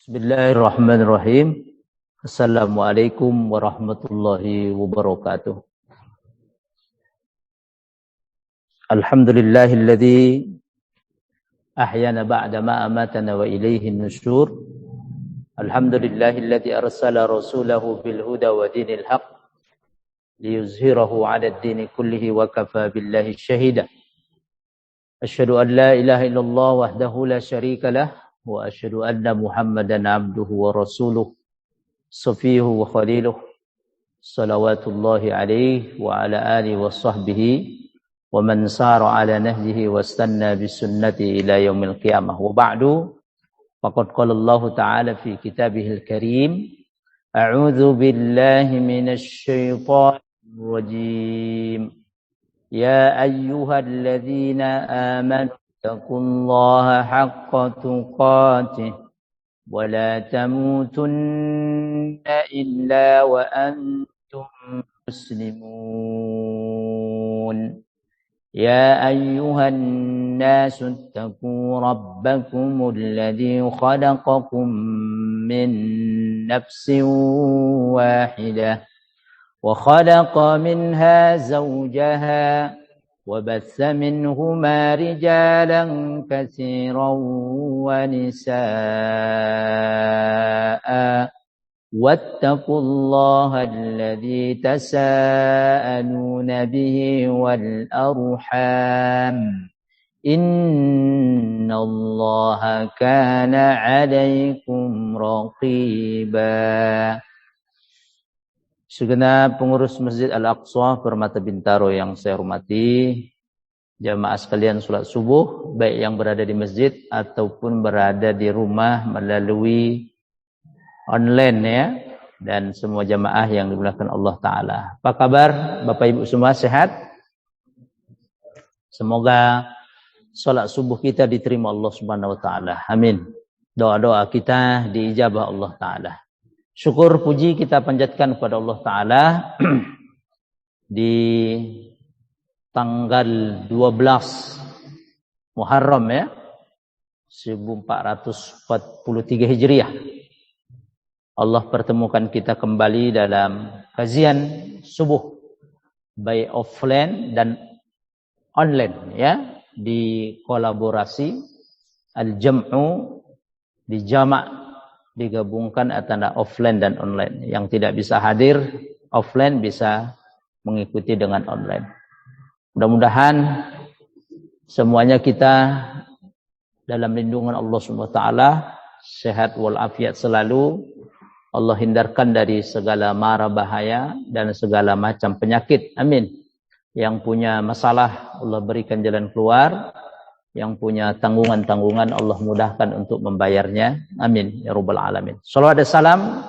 Bismillahirrahmanirrahim. Assalamualaikum warahmatullahi wabarakatuh. Alhamdulillahilladzi ahyana ba'da ma amatana wa ilaihin nusyur. Alhamdulillahilladzi arsala rasulahu bil huda wa dinil haqq liyuzhirahu 'ala ad-dini kullihi wa kafa billahi syahida. Asyhadu an la ilaha illallah wahdahu la syarika lah wa asyhadu anna Muhammadan abduhu wa rasuluh safihu wa khaliluh salawatullahi alaihi wa ala alihi wa sahbihi wa man sara ala nahjihi wa istanna bisunnati ila yaumil qiyamah wa ba'du faqad qala Allah ta'ala fi kitabihil karim a'udzu billahi minasy syaithanir rajim ya ayyuhalladzina amanu taqullaha haqqa tuqatih wa la tamutunna illa wa antum muslimun ya ayyuhan nasu ittaqu rabbakumul ladzi khalaqakum min nafsin wahidah wa khalaqa minha zawjaha وبث منهما رجالا كثيرا ونساء واتقوا الله الذي تساءلون به والأرحام إن الله كان عليكم رقيبا. Segenap pengurus Masjid Al-Aqsa Permata Bintaro yang saya hormati, jamaah sekalian salat subuh, baik yang berada di masjid ataupun berada di rumah melalui online ya, dan semua jamaah yang dimuliakan Allah Ta'ala. Apa kabar Bapak Ibu semua, sehat? Semoga salat subuh kita diterima Allah Subhanahu Wa Ta'ala. Amin. Doa-doa kita diijabah Allah Ta'ala. Syukur puji kita panjatkan kepada Allah Ta'ala di tanggal 12 Muharram ya 1443 Hijriah. Allah pertemukan kita kembali dalam kajian subuh baik offline dan online ya, di kolaborasi al-jam'u di jama' digabungkan antara offline dan online. Yang tidak bisa hadir offline bisa mengikuti dengan online. Mudah-mudahan semuanya kita dalam lindungan Allah Subhanahu wa taala, sehat walafiat selalu. Allah hindarkan dari segala mara bahaya dan segala macam penyakit. Amin. Yang punya masalah Allah berikan jalan keluar. Yang punya tanggungan-tanggungan Allah mudahkan untuk membayarnya. Amin ya rabbal alamin. Shalawat dan salam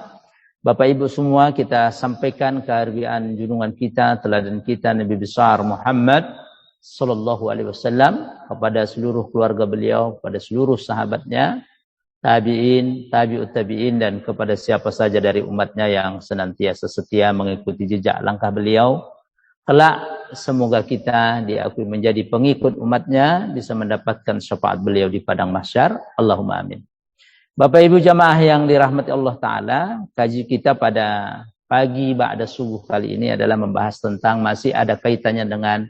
Bapak Ibu semua kita sampaikan kehargaan junjungan kita, teladan kita Nabi besar Muhammad sallallahu alaihi wasallam kepada seluruh keluarga beliau, kepada seluruh sahabatnya, tabi'in, tabi'ut tabi'in, dan kepada siapa saja dari umatnya yang senantiasa setia mengikuti jejak langkah beliau. Kelak semoga kita diakui menjadi pengikut umatnya, bisa mendapatkan syafaat beliau di padang mahsyar. Allahumma amin. Bapak Ibu jamaah yang dirahmati Allah Ta'ala, kaji kita pada pagi ba'da subuh kali ini adalah membahas tentang, masih ada kaitannya dengan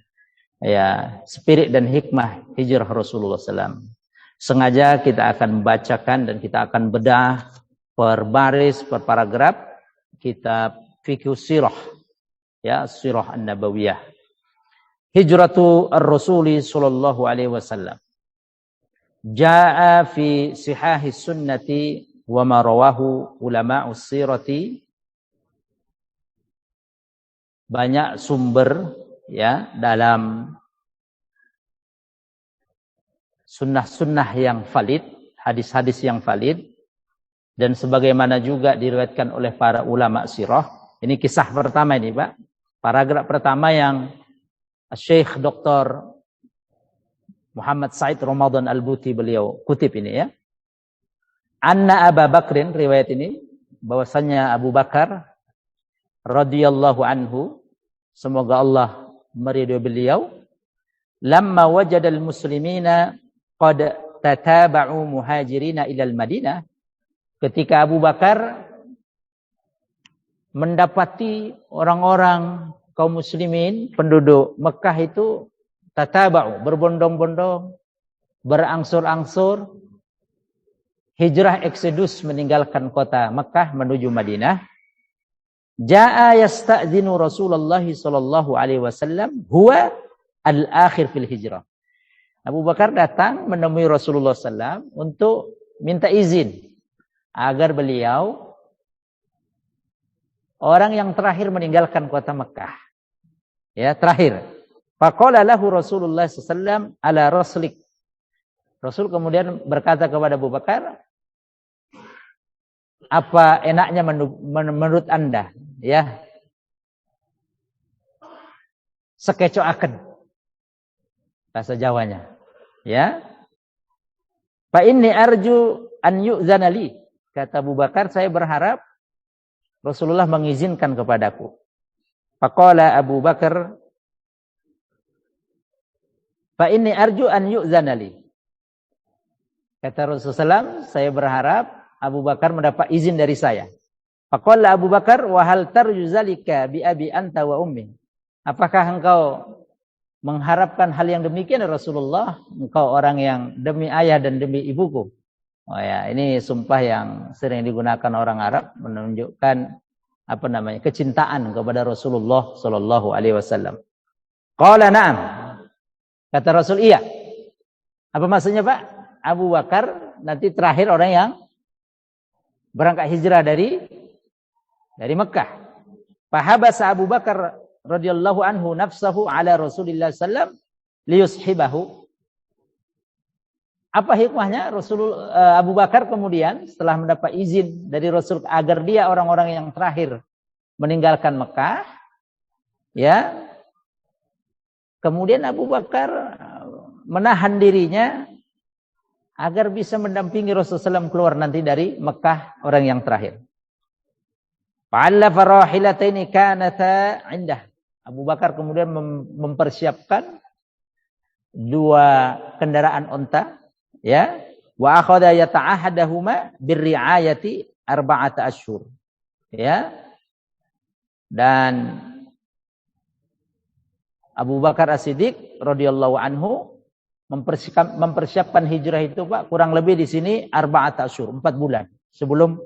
ya spirit dan hikmah hijrah Rasulullah SAW. Sengaja kita akan membacakan dan kita akan bedah per baris, per paragraf kitab Fiqh Sirah. Ya, Sirah An-Nabawiyah. Hijratu ar-Rasuli sallallahu alaihi wasallam. Jaa fi sihahi sunnati wa ma rawahu ulama'us sirati. Banyak sumber ya dalam sunnah-sunnah yang valid, hadis-hadis yang valid, dan sebagaimana juga diriwayatkan oleh para ulama sirah. Ini kisah pertama ini, Pak. Paragraf pertama yang Syekh Dr. Muhammad Said Ramadan Al-Buti beliau kutip ini ya. Anna Abu Bakrin, riwayat ini bahwasanya Abu Bakar radhiyallahu anhu, semoga Allah meridhoi beliau, lamma wajadal muslimina qad tataba'u muhajirina ilal Madinah, ketika Abu Bakar mendapati orang-orang kaum muslimin penduduk Mekah itu tataba'u, berbondong-bondong, berangsur-angsur hijrah eksodus meninggalkan kota Mekah menuju Madinah. Ja'a yasta'dzinu Rasulullah sallallahu alaihi wasallam huwa al-akhir fil hijrah. Abu Bakar datang menemui Rasulullah SAW untuk minta izin agar beliau orang yang terakhir meninggalkan kota Mekah. Ya, terakhir. Faqala lahu Rasulullah SAW ala raslik. Rasul kemudian berkata kepada Abu Bakar, apa enaknya menurut Anda, ya? Sekecoaken bahasa Jawanya. Ya. Fa inni arju an yu'zana li. Kata Abu Bakar, saya berharap Rasulullah mengizinkan kepadaku. Faqala Abu Bakar, fa inni arju an yu'zana li. Kata Rasulullah, saya berharap Abu Bakar mendapat izin dari saya. Faqala Abu Bakar, wa hal tarju zalika bi abi anta wa ummi. Apakah engkau mengharapkan hal yang demikian Rasulullah? Engkau orang yang demi ayah dan demi ibuku. Oh ya, ini sumpah yang sering digunakan orang Arab menunjukkan kecintaan kepada Rasulullah sallallahu alaihi wasallam. Qala na'am. Kata Rasul, iya. Apa maksudnya, Pak? Abu Bakar nanti terakhir orang yang berangkat hijrah dari Mekah. Fahabasa Abu Bakar radhiyallahu anhu nafsahu ala Rasulillah sallam liyushibahu. Apa hikmahnya? Abu Bakar kemudian setelah mendapat izin dari Rasul agar dia orang-orang yang terakhir meninggalkan Mekah, ya. Kemudian Abu Bakar menahan dirinya agar bisa mendampingi Rasulullah SAW keluar nanti dari Mekah orang yang terakhir. Fa'allafa rahilataini kanata 'indah. Abu Bakar kemudian mempersiapkan dua kendaraan onta, ya. Wa akhadha yata'ahadahuma birri'ayati arba'ata asyhur. Ya. Dan Abu Bakar As-Siddiq radhiyallahu anhu mempersiapkan hijrah itu, Pak, kurang lebih di sini arba'at asyhur, 4 bulan sebelum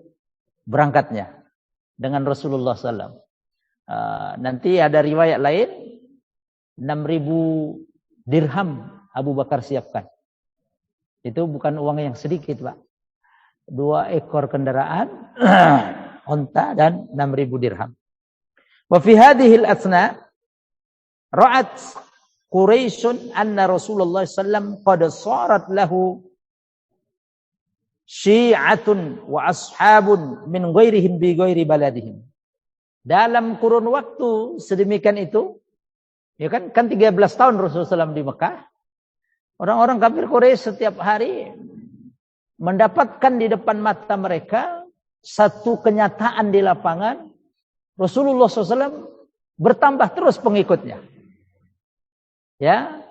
berangkatnya dengan Rasulullah SAW. Nanti ada riwayat lain 6.000 dirham Abu Bakar siapkan. Itu bukan uang yang sedikit, Pak. 2 ekor kendaraan onta dan 6.000 dirham. Wa fi hadhihi al-athna ra'at Quraisyun anna Rasulullah sallam qad sarat lahu syi'atun wa ashabun min ghairihim bi ghairi baladihim. Dalam kurun waktu sedemikian itu, ya kan 13 tahun Rasulullah SAW di Mekah. Orang-orang kafir Quraisy setiap hari mendapatkan di depan mata mereka satu kenyataan di lapangan, Rasulullah SAW bertambah terus pengikutnya. Ya,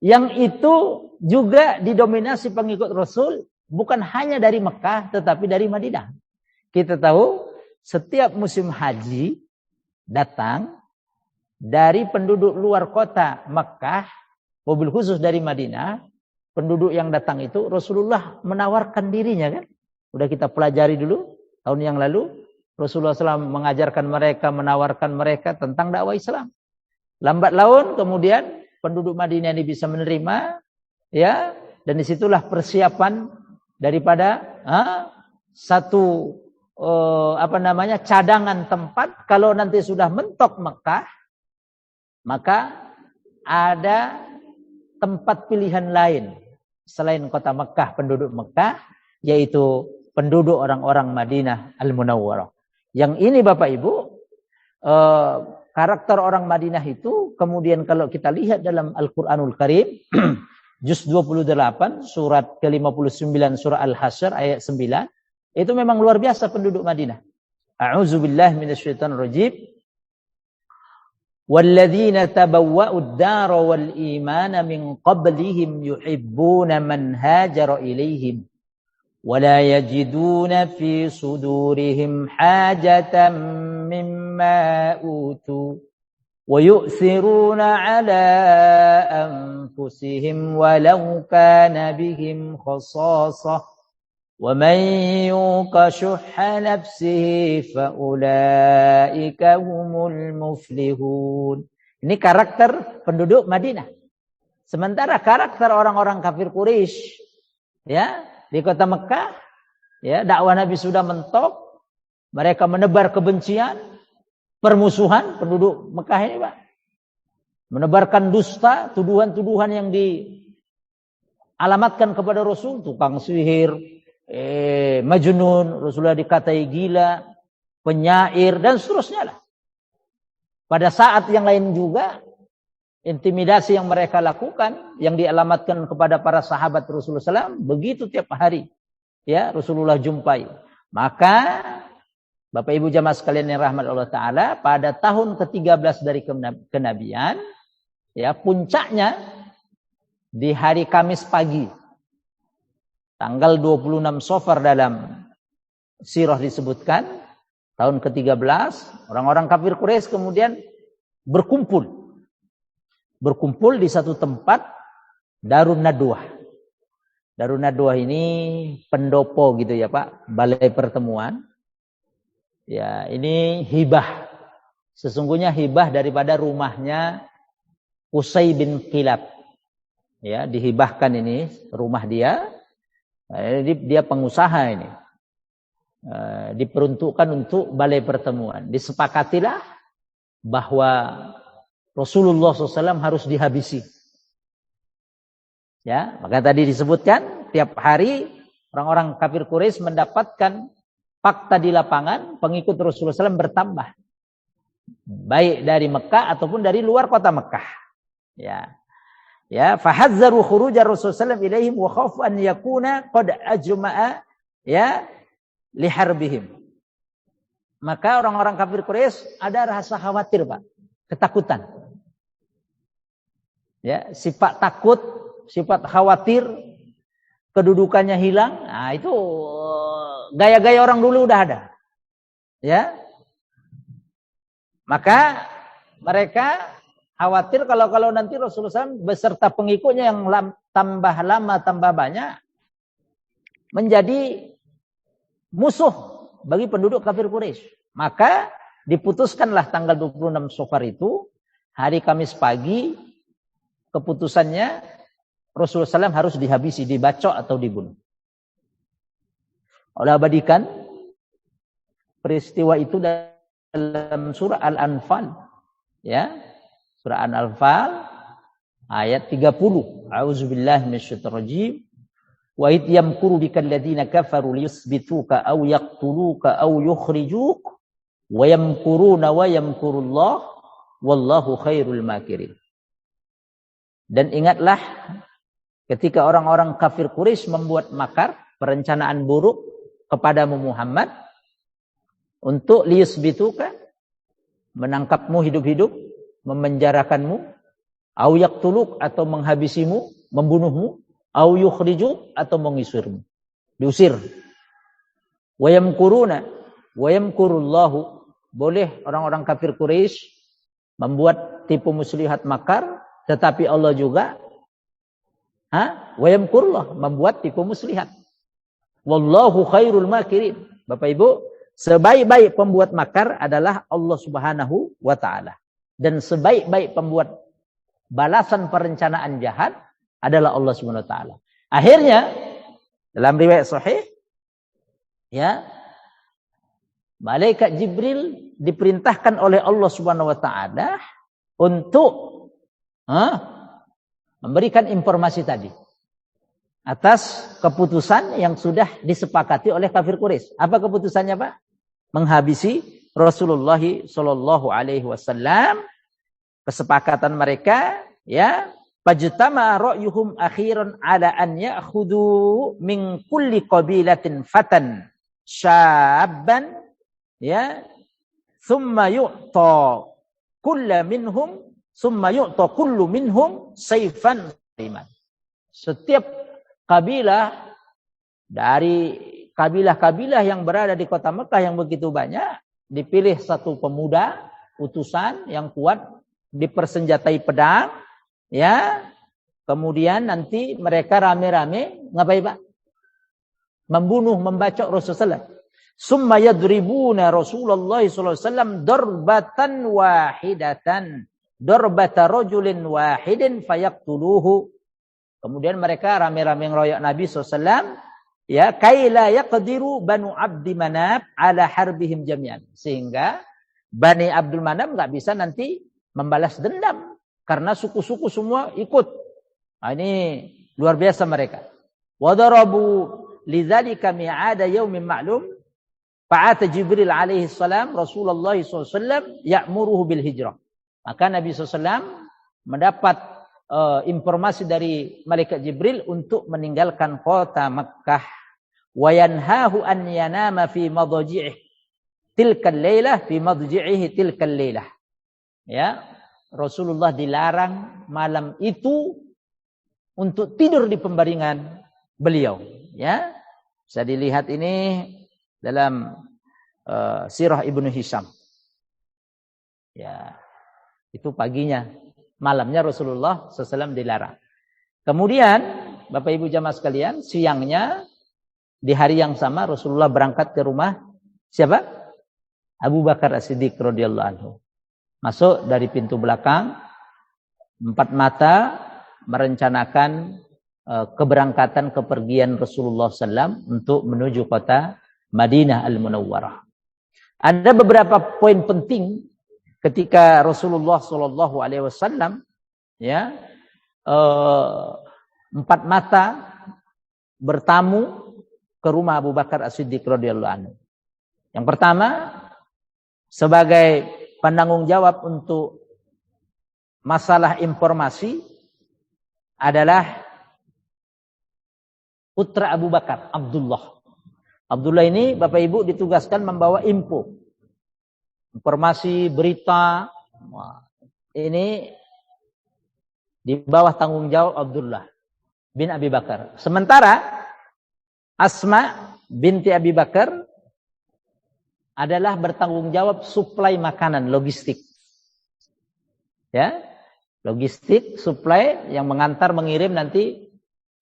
yang itu juga didominasi pengikut Rasul bukan hanya dari Mekah tetapi dari Madinah. Kita tahu setiap musim haji datang dari penduduk luar kota Mekah, mobil khusus dari Madinah, penduduk yang datang itu Rasulullah menawarkan dirinya, kan? Udah kita pelajari dulu tahun yang lalu, Rasulullah SAW mengajarkan mereka, menawarkan mereka tentang dakwah Islam. Lambat laun kemudian penduduk Madinah ini bisa menerima, ya, dan disitulah persiapan daripada satu cadangan tempat kalau nanti sudah mentok Mekah, maka ada tempat pilihan lain selain kota Mekah, penduduk Mekah, yaitu penduduk orang-orang Madinah Al-Munawwarah. Yang ini Bapak Ibu, karakter orang Madinah itu kemudian kalau kita lihat dalam Al-Quranul Karim, juz 28, surat ke-59 surah Al-Hasyr ayat 9, itu memang luar biasa penduduk Madinah. A'udzubillahi minasyaitonir rajim. Walladzina tabawwa'ud dara wal imana min qablihim yuhibbuna man hajara ilaihim ولا يجدون في صدورهم حاجة مما أوتوا ويؤثرون على أنفسهم ولو كان بهم خصاصة ومن يوق شح نفسه فأولئك هم المفلحون. Ini karakter penduduk Madinah. Sementara karakter orang-orang kafir Quraisy, ya, di kota Mekah, ya, dakwah Nabi sudah mentok, mereka menebar kebencian, permusuhan penduduk Mekah ini, Pak. Menebarkan dusta, tuduhan-tuduhan yang dialamatkan kepada Rasul, tukang sihir, majnun, Rasulullah dikatai gila, penyair, dan seterusnya lah. Pada saat yang lain juga, intimidasi yang mereka lakukan, yang dialamatkan kepada para sahabat Rasulullah SAW, begitu tiap hari, ya, Rasulullah jumpai. Maka, Bapak Ibu jamaah sekalian yang rahmat Allah Ta'ala, pada tahun ke-13 dari kenabian, ya, puncaknya di hari Kamis pagi, tanggal 26 Safar dalam sirah disebutkan, tahun ke-13, orang-orang kafir Quraisy kemudian berkumpul di satu tempat, Darun Nadwah. Darun Nadwah ini pendopo gitu ya Pak, balai pertemuan. Ya, ini hibah. Sesungguhnya hibah daripada rumahnya Qusay bin Kilab. Ya, dihibahkan ini rumah dia. Dia pengusaha ini. Diperuntukkan untuk balai pertemuan. Disepakatilah bahwa Rasulullah SAW harus dihabisi. Ya, maka tadi disebutkan tiap hari orang-orang kafir Quraisy mendapatkan fakta di lapangan, pengikut Rasulullah SAW bertambah, baik dari Mekah ataupun dari luar kota Mekah. Ya, ya, fahadzaru khuruja Rasulullah SAW ilaihim wa khafu an yakuna qad ajma'a, ya, liharbihim. Maka orang-orang kafir Quraisy ada rasa khawatir, Pak, ketakutan. Ya, sifat takut, sifat khawatir, kedudukannya hilang. Nah, itu gaya-gaya orang dulu udah ada. Ya. Maka mereka khawatir kalau nanti Rasulullah SAW beserta pengikutnya yang tambah lama tambah banyak menjadi musuh bagi penduduk kafir Quraisy. Maka diputuskanlah tanggal 26 Safar itu, hari Kamis pagi, keputusannya Rasulullah SAW harus dihabisi, dibacok atau dibunuh. Allah abadikan peristiwa itu dalam surah Al-Anfal. Ya, surah Al-Anfal ayat 30. A'udzubillahi minasyaitonirrajim. Wa id yamkuru bikal ladzina kafaru liyusbituka aw yaqtuluka aw yukhrijuk wa yamkuruna wa yamkurullah wallahu khairul makirin. Dan ingatlah ketika orang-orang kafir Quraisy membuat makar, perencanaan buruk kepadamu Muhammad untuk liyusbituka, menangkapmu hidup-hidup, memenjarakanmu, au yaqtuluk, atau menghabisimu, membunuhmu, au yukhrijuk, atau mengusirmu, diusir. Wa yamkuruna wa yamkurullahu, boleh orang-orang kafir Quraisy membuat tipu muslihat makar, tetapi Allah juga wa yamkurullah, membuat tipu muslihat. Wallahu khairul makirin. Bapak Ibu, sebaik-baik pembuat makar adalah Allah Subhanahu wa taala. Dan sebaik-baik pembuat balasan perencanaan jahat adalah Allah Subhanahu wa taala. Akhirnya dalam riwayat sahih, ya, malaikat Jibril diperintahkan oleh Allah Subhanahu wa taala untuk memberikan informasi tadi atas keputusan yang sudah disepakati oleh kafir Quraisy. Apa keputusannya, Pak? Menghabisi Rasulullah sallallahu alaihi wasallam. Kesepakatan mereka, ya, fajtama ra'yuhum akhiran ala an ya'khudhu min kulli qabilatin fatan syabban, ya, thumma yu'ta kullu minhum sayfan riman. Setiap kabilah Dari kabilah-kabilah yang berada di kota Mekah yang begitu banyak, dipilih satu pemuda, utusan yang kuat, dipersenjatai pedang, ya. Kemudian nanti mereka rame-rame ngapain Pak? Membunuh, membacok Rasulullah. Summa yadribuna Rasulullah sallallahu alaihi wasallam darbatan wahidatan, darbata rajulin wahidin fayaqtuluhu. Kemudian mereka rame-rame ngeroyok Nabi SAW, ya, kaila yaqdiru Banu Abdi Manaf ala harbihim jami'an. Sehingga Bani Abdul Manaf enggak bisa nanti membalas dendam karena suku-suku semua ikut. Nah, ini luar biasa mereka. Wa darabu lidzalika mi'ada yaumin ma'lum. Fa'ata Jibril alaihi salam Rasulullah SAW ya'muruhu bil hijrah. Maka Nabi SAW mendapat informasi dari malaikat Jibril untuk meninggalkan kota Makkah. Wa yanhahu an yanama fi madji'ih tilkal lailah fi madji'ihi tilkal lailah. Ya, Rasulullah dilarang malam itu untuk tidur di pembaringan beliau, ya. Bisa dilihat ini dalam Sirah Ibnu Hisham. Ya. Itu paginya. Malamnya Rasulullah SAW dilarang. Kemudian, Bapak Ibu jamaah sekalian, siangnya di hari yang sama Rasulullah berangkat ke rumah siapa? Abu Bakar As-Siddiq radhiyallahu anhu. Masuk dari pintu belakang, empat mata merencanakan keberangkatan kepergian Rasulullah SAW untuk menuju kota Madinah Al-Munawwarah. Ada beberapa poin penting ketika Rasulullah SAW, ya, empat mata bertamu ke rumah Abu Bakar As-Siddiq radhiyallahu anhu. Yang pertama, sebagai penanggung jawab untuk masalah informasi adalah putra Abu Bakar, Abdullah. Abdullah ini Bapak Ibu ditugaskan membawa info. Informasi, berita, ini di bawah tanggung jawab Abdullah bin Abi Bakar. Sementara Asma binti Abi Bakar adalah bertanggung jawab suplai makanan, logistik. Ya, logistik, suplai yang mengantar, mengirim nanti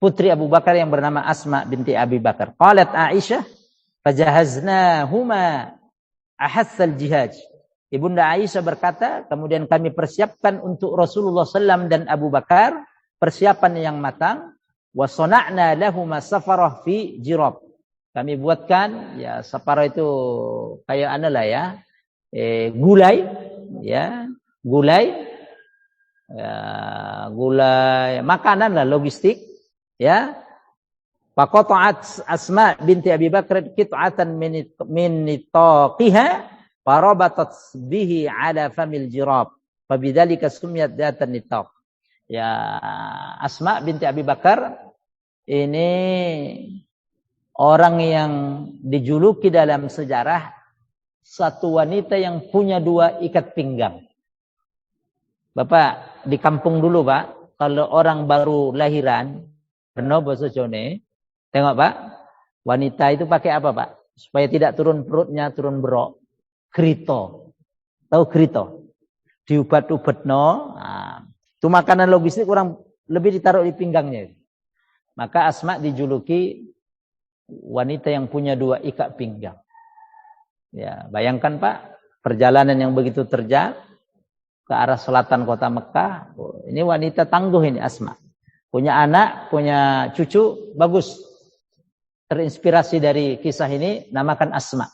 putri Abu Bakar yang bernama Asma binti Abi Bakar. Qalat Aisyah, fajahaznahuma ahassal jihad. Ibunda Aisyah berkata, kemudian kami persiapkan untuk Rasulullah SAW dan Abu Bakar persiapan yang matang. Wa sana'na lahuma safarah fi jirab. Kami buatkan, ya, safarah itu kayak analah ya, gulai, ya, gulai, makanan lah, logistik, ya. Faqata'at Asma binti Abi Bakr qit'atan min nitaqiha farabatat bihi ala famil jirab fabidzalika sumiyat dzatan nitaq. Ya, Asma binti Abi Bakar ini orang yang dijuluki dalam sejarah satu wanita yang punya dua ikat pinggang. Bapak di kampung dulu Pak, kalau orang baru lahiran, Reno bahasa Jone, tengok Pak, wanita itu pakai apa Pak? Supaya tidak turun perutnya, turun berok. Krito. Tahu krito? Diubat-ubatno. Nah, itu makanan logistik orang lebih ditaruh di pinggangnya. Maka Asma dijuluki wanita yang punya dua ikat pinggang. Ya, bayangkan Pak, perjalanan yang begitu terjal ke arah selatan kota Mekah. Ini wanita tangguh ini Asma. Punya anak, punya cucu, bagus. Terinspirasi dari kisah ini, namakan Asma.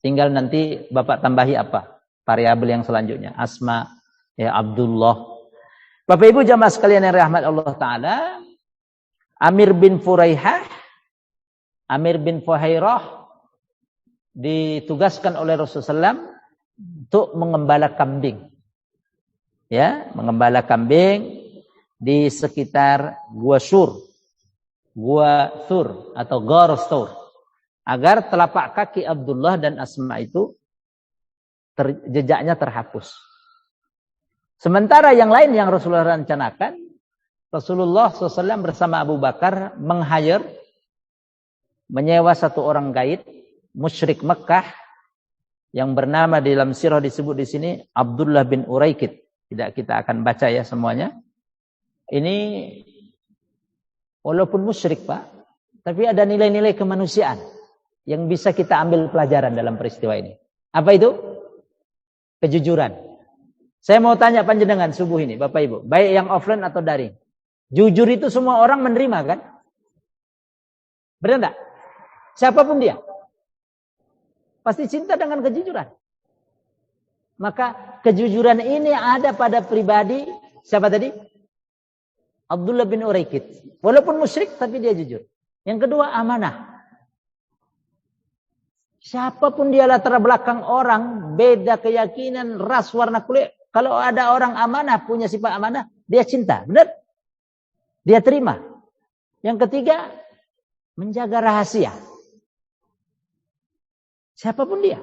Tinggal nanti Bapak tambahi apa? Variabel yang selanjutnya. Asma, ya Abdullah. Bapak Ibu jamaah sekalian yang rahmat Allah Ta'ala, Amir bin Fuhairah ditugaskan oleh Rasulullah SAW untuk mengembala kambing. Ya, mengembala kambing di sekitar Gua Thur atau Ghar Thur, agar telapak kaki Abdullah dan Asma itu jejaknya terhapus. Sementara yang lain yang Rasulullah rencanakan, Rasulullah SAW bersama Abu Bakar meng-hire menyewa satu orang gaib musyrik Mekah yang bernama di dalam sirah disebut di sini Abdullah bin Uraikid. Tidak kita akan baca ya semuanya. Ini walaupun musyrik Pak, tapi ada nilai-nilai kemanusiaan yang bisa kita ambil pelajaran dalam peristiwa ini. Apa itu? Kejujuran. Saya mau tanya panjenengan subuh ini Bapak Ibu, baik yang offline atau daring. Jujur itu semua orang menerima kan? Benar enggak? Siapapun dia. Pasti cinta dengan kejujuran. Maka kejujuran ini ada pada pribadi siapa tadi? Abdullah bin Uraikid. Walaupun musyrik tapi dia jujur. Yang kedua amanah. Siapapun dia latar belakang orang, beda keyakinan, ras, warna kulit. Kalau ada orang amanah, punya sifat amanah, dia cinta. Benar? Dia terima. Yang ketiga, menjaga rahasia. Siapapun dia.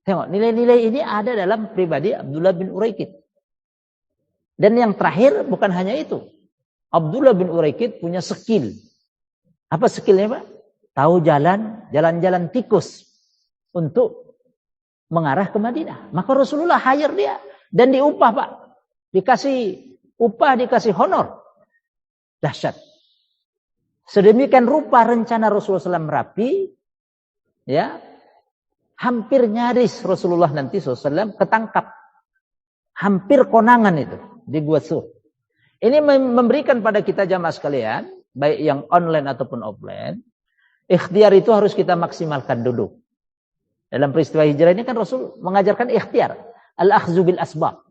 Tengok, nilai-nilai ini ada dalam pribadi Abdullah bin Uraikid. Dan yang terakhir, bukan hanya itu. Abdullah bin Uraikid punya skill. Apa skillnya Pak? Tahu jalan-jalan tikus untuk mengarah ke Madinah. Maka Rasulullah hire dia. Dan diupah Pak. Dikasih upah, dikasih honor. Dahsyat. Sedemikian rupa rencana Rasulullah SAW rapi. Ya. Hampir nyaris Rasulullah nanti SAW ketangkap. Hampir konangan itu. Di Gua Sur. Ini memberikan pada kita jamaah sekalian. Baik yang online ataupun offline. Ikhtiar itu harus kita maksimalkan dulu. Dalam peristiwa hijrah ini kan Rasul mengajarkan ikhtiar. Al-akhzu bil asbab.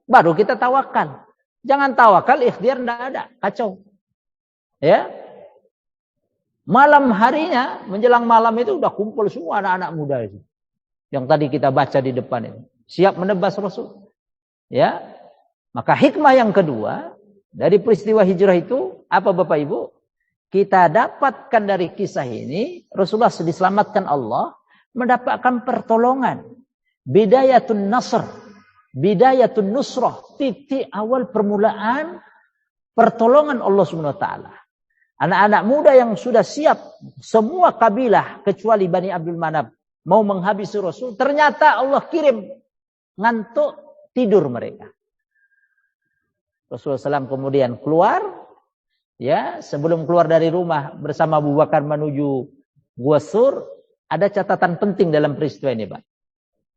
Baru kita tawakal. Jangan tawakal, ikhtiar tidak ada. Kacau. Ya. Malam harinya, menjelang malam itu udah kumpul semua anak-anak muda itu. Yang tadi kita baca di depan ini. Siap menebas Rasul. Ya. Maka hikmah yang kedua, dari peristiwa hijrah itu, apa Bapak Ibu? Kita dapatkan dari kisah ini, Rasulullah diselamatkan Allah, mendapatkan pertolongan. Bidayatun nasr, bidayatun nusrah, titik awal permulaan pertolongan Allah SWT. Anak-anak muda yang sudah siap, semua kabilah kecuali Bani Abdul Manab mau menghabisi Rasul, ternyata Allah kirim ngantuk tidur mereka. Rasulullah SAW kemudian keluar. Ya, sebelum keluar dari rumah bersama Abu Bakar menuju Gua Sur, ada catatan penting dalam peristiwa ini, Pak.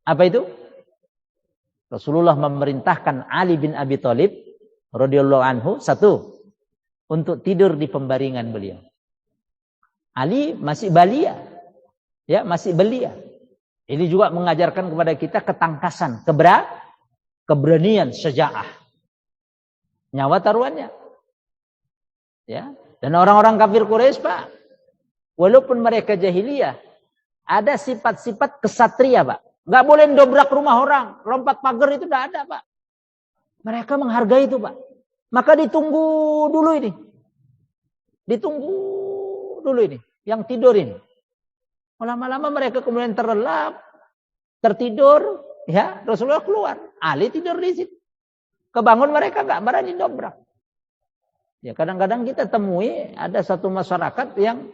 Apa itu? Rasulullah memerintahkan Ali bin Abi Thalib radhiyallahu anhu, satu, untuk tidur di pembaringan beliau. Ali masih balia. Ya, masih belia. Ini juga mengajarkan kepada kita ketangkasan, keberanian, syaja'ah. Nyawa taruhannya. Ya, dan orang-orang kafir Quraisy Pak, walaupun mereka jahiliyah, ada sifat-sifat kesatria Pak. Nggak boleh dobrak rumah orang, lompat pagar itu tidak ada Pak. Mereka menghargai itu Pak. Maka ditunggu dulu ini, ditunggu dulu ini, yang tidur ini. Lama-lama mereka kemudian terlelap, tertidur, ya Rasulullah keluar, Ali tidur di situ. Kebangun mereka nggak berani dobrak. Ya kadang-kadang kita temui ada satu masyarakat yang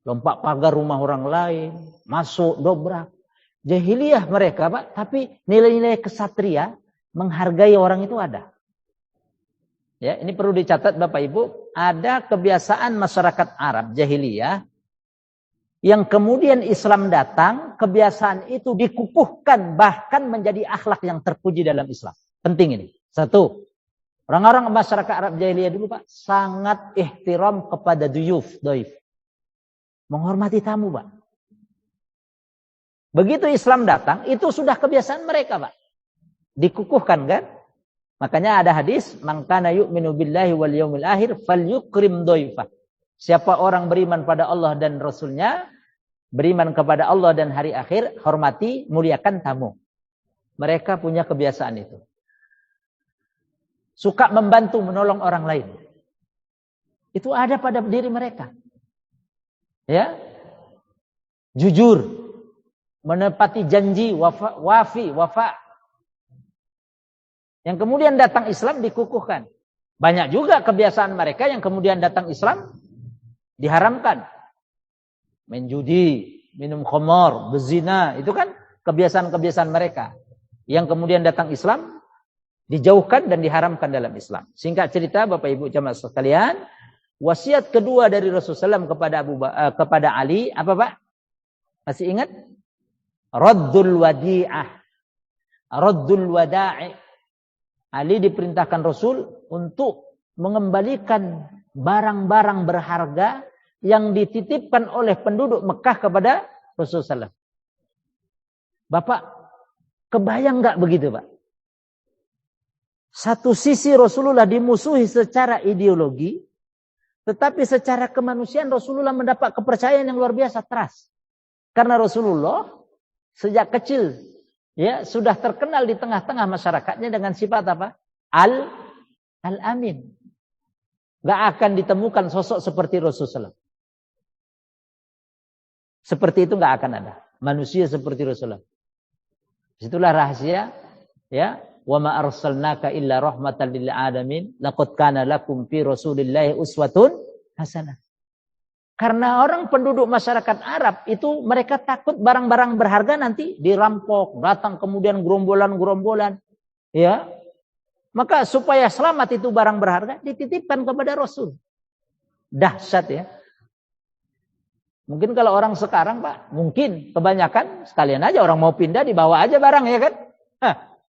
lompat pagar rumah orang lain, masuk dobrak. Jahiliyah mereka Pak, tapi nilai-nilai kesatria menghargai orang itu ada. Ya, ini perlu dicatat Bapak Ibu, ada kebiasaan masyarakat Arab jahiliyah yang kemudian Islam datang, kebiasaan itu dikukuhkan bahkan menjadi akhlak yang terpuji dalam Islam. Penting ini. Satu. Orang-orang masyarakat Arab jahiliyah dulu Pak, sangat ihtiram kepada doif. Menghormati tamu Pak. Begitu Islam datang, itu sudah kebiasaan mereka Pak. Dikukuhkan kan? Makanya ada hadis, man kana yu'minu billahi wal yaumil akhir falyukrim doifah. Siapa orang beriman pada Allah dan Rasulnya, beriman kepada Allah dan hari akhir, hormati, muliakan tamu. Mereka punya kebiasaan itu. Suka membantu, menolong orang lain. Itu ada pada diri mereka. Ya, jujur, menepati janji, wafa. Yang kemudian datang Islam dikukuhkan. Banyak juga kebiasaan mereka yang kemudian datang Islam Diharamkan. Main judi, minum khamar, berzina, itu kan kebiasaan-kebiasaan mereka. Yang kemudian datang Islam, dijauhkan dan diharamkan dalam Islam. Singkat cerita Bapak Ibu jamaah sekalian, wasiat kedua dari Rasulullah SAW kepada Ali, apa Pak? Masih ingat? Raddul wadi'ah. Raddul wada'i. Ali diperintahkan Rasul untuk mengembalikan barang-barang berharga yang dititipkan oleh penduduk Mekah kepada Rasulullah SAW. Bapak, kebayang nggak begitu Pak? Satu sisi Rasulullah dimusuhi secara ideologi, tetapi secara kemanusiaan Rasulullah mendapat kepercayaan yang luar biasa, trust. Karena Rasulullah sejak kecil ya sudah terkenal di tengah-tengah masyarakatnya dengan sifat apa? Al-Amin. Gak akan ditemukan sosok seperti Rasulullah. Seperti itu gak akan ada. Manusia seperti Rasulullah. Itulah rahasia ya. Wa ma arsalnaka illa rahmatan lil alamin laqad kana lakum fi rasulillahi uswatun hasanah. Karena orang penduduk masyarakat Arab itu mereka takut barang-barang berharga nanti dirampok, datang kemudian gerombolan-gerombolan, ya. Maka supaya selamat itu barang berharga dititipkan kepada Rasul. Dahsyat ya. Mungkin kalau orang sekarang Pak, mungkin kebanyakan sekalian aja orang mau pindah dibawa aja barang ya kan.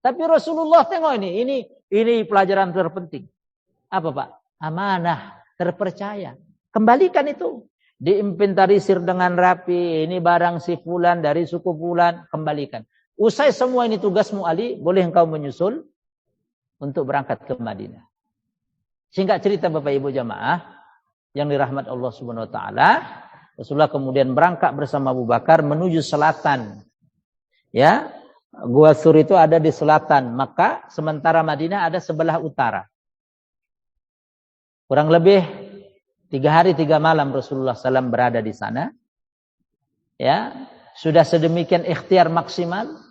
Tapi Rasulullah tengok ini pelajaran terpenting. Apa Pak? Amanah, terpercaya. Kembalikan itu. Diinventarisir dengan rapi, ini barang si fulan dari suku fulan, kembalikan. Usai semua ini tugasmu Ali, boleh engkau menyusul untuk berangkat ke Madinah. Singkat cerita Bapak Ibu jamaah yang dirahmat Allah Subhanahu wa taala, Rasulullah kemudian berangkat bersama Abu Bakar menuju selatan. Ya, Gua Sur itu ada di selatan Makkah, sementara Madinah ada sebelah utara. Kurang lebih 3 hari 3 malam Rasulullah SAW berada di sana. Ya, sudah sedemikian ikhtiar maksimal.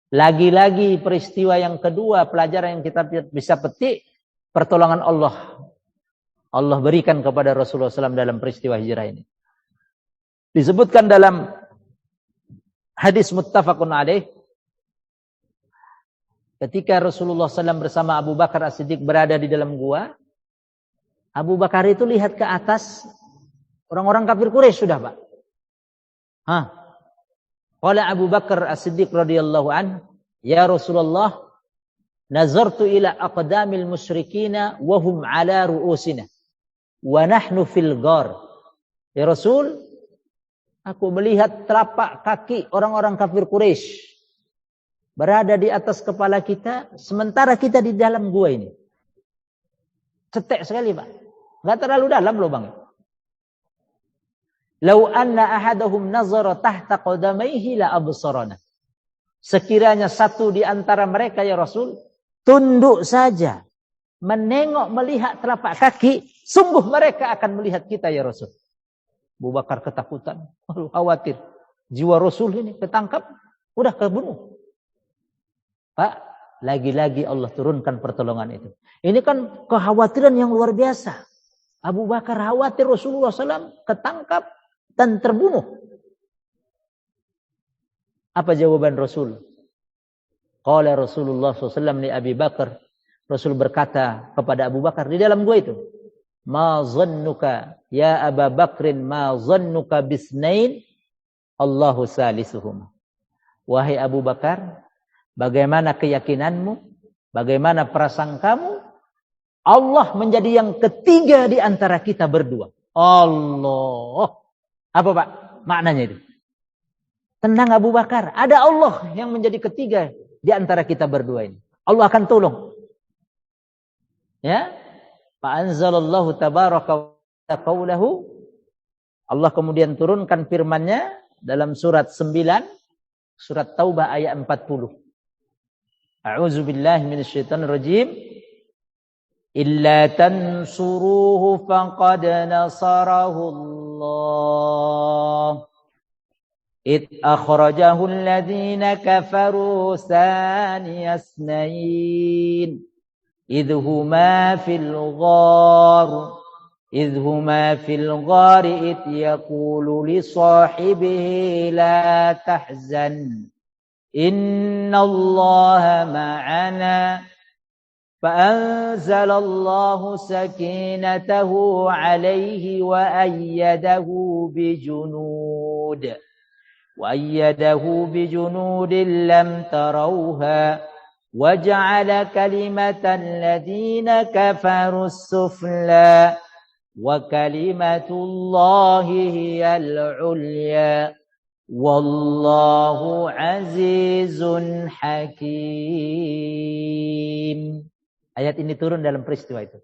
Lagi-lagi peristiwa yang kedua, pelajaran yang kita bisa petik, pertolongan Allah. Allah berikan kepada Rasulullah SAW dalam peristiwa hijrah ini. Disebutkan dalam hadis muttafaqun alaih, ketika Rasulullah SAW bersama Abu Bakar As-Siddiq berada di dalam gua, Abu Bakar itu lihat ke atas, orang-orang kafir Quraisy sudah Pak. Qala Abu Bakar As-Siddiq radhiyallahu an, ya Rasulullah, nazartu ila aqdamil musyrikina wa hum ala ru'usina wa nahnu fil ghar. Ya Rasul, aku melihat telapak kaki orang-orang kafir Quraisy berada di atas kepala kita, sementara kita di dalam gua ini. Cetek sekali Pak. Enggak terlalu dalam lubangnya. Lau anna ahadahum nazara tahta qadamaihi la absarana. Sekiranya satu di antara mereka ya Rasul, tunduk saja, menengok melihat telapak kaki, sungguh mereka akan melihat kita ya Rasul. Abu Bakar ketakutan, khawatir. Jiwa Rasul ini ketangkap, udah kebunuh. Pak, lagi-lagi Allah turunkan pertolongan itu. Ini kan kekhawatiran yang luar biasa. Abu Bakar khawatir Rasulullah SAW ketangkap dan terbunuh. Apa jawaban Rasul? Qala Rasulullah SAW li Abi Bakar. Rasul berkata kepada Abu Bakar di dalam gua itu. Ma zannuka ya Aba Bakrin ma zannuka bisnain Allahu salisuhum. Wahai Abu Bakar, bagaimana keyakinanmu? Bagaimana prasangkamu? Allah menjadi yang ketiga di antara kita berdua. Allah. Apa Pak maknanya itu? Tenang Abu Bakar, ada Allah yang menjadi ketiga di antara kita berdua ini. Allah akan tolong. Ya. Fa'anzalallahu tabaraka wa qawlahu. Allah kemudian turunkan firman-Nya dalam surat 9, surat Taubah ayat 40. A'udzu billahi minasyaitonir rajim. Illa tansuruhu faqad nasarahu Allah. Id akhrajahu alladhina kafaru saniyas nain. Idh huma fil ghar. إذ هما في الغار إذ يقول لصاحبه لا تحزن إن الله معنا فأنزل الله سكينته عليه وأيده بجنود لم تروها وجعل كلمة الذين كفروا السفلى وكلمة الله هي العليا والله عزيز حكيم. Ayat ini turun dalam peristiwa itu.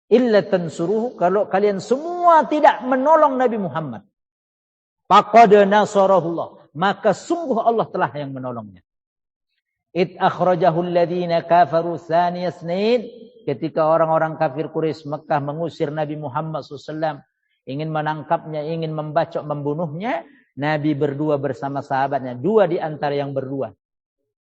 Illa tansuruhu, kalau kalian semua tidak menolong Nabi Muhammad, faqad nasarahullah, maka sungguh Allah telah yang menolongnya. Id akhrajahu alladhina kafaru thaniya itsnain, ketika orang-orang kafir Quraisy Mekah mengusir Nabi Muhammad SAW, ingin menangkapnya, ingin membacok, membunuhnya, Nabi berdua bersama sahabatnya, dua di antara yang berdua.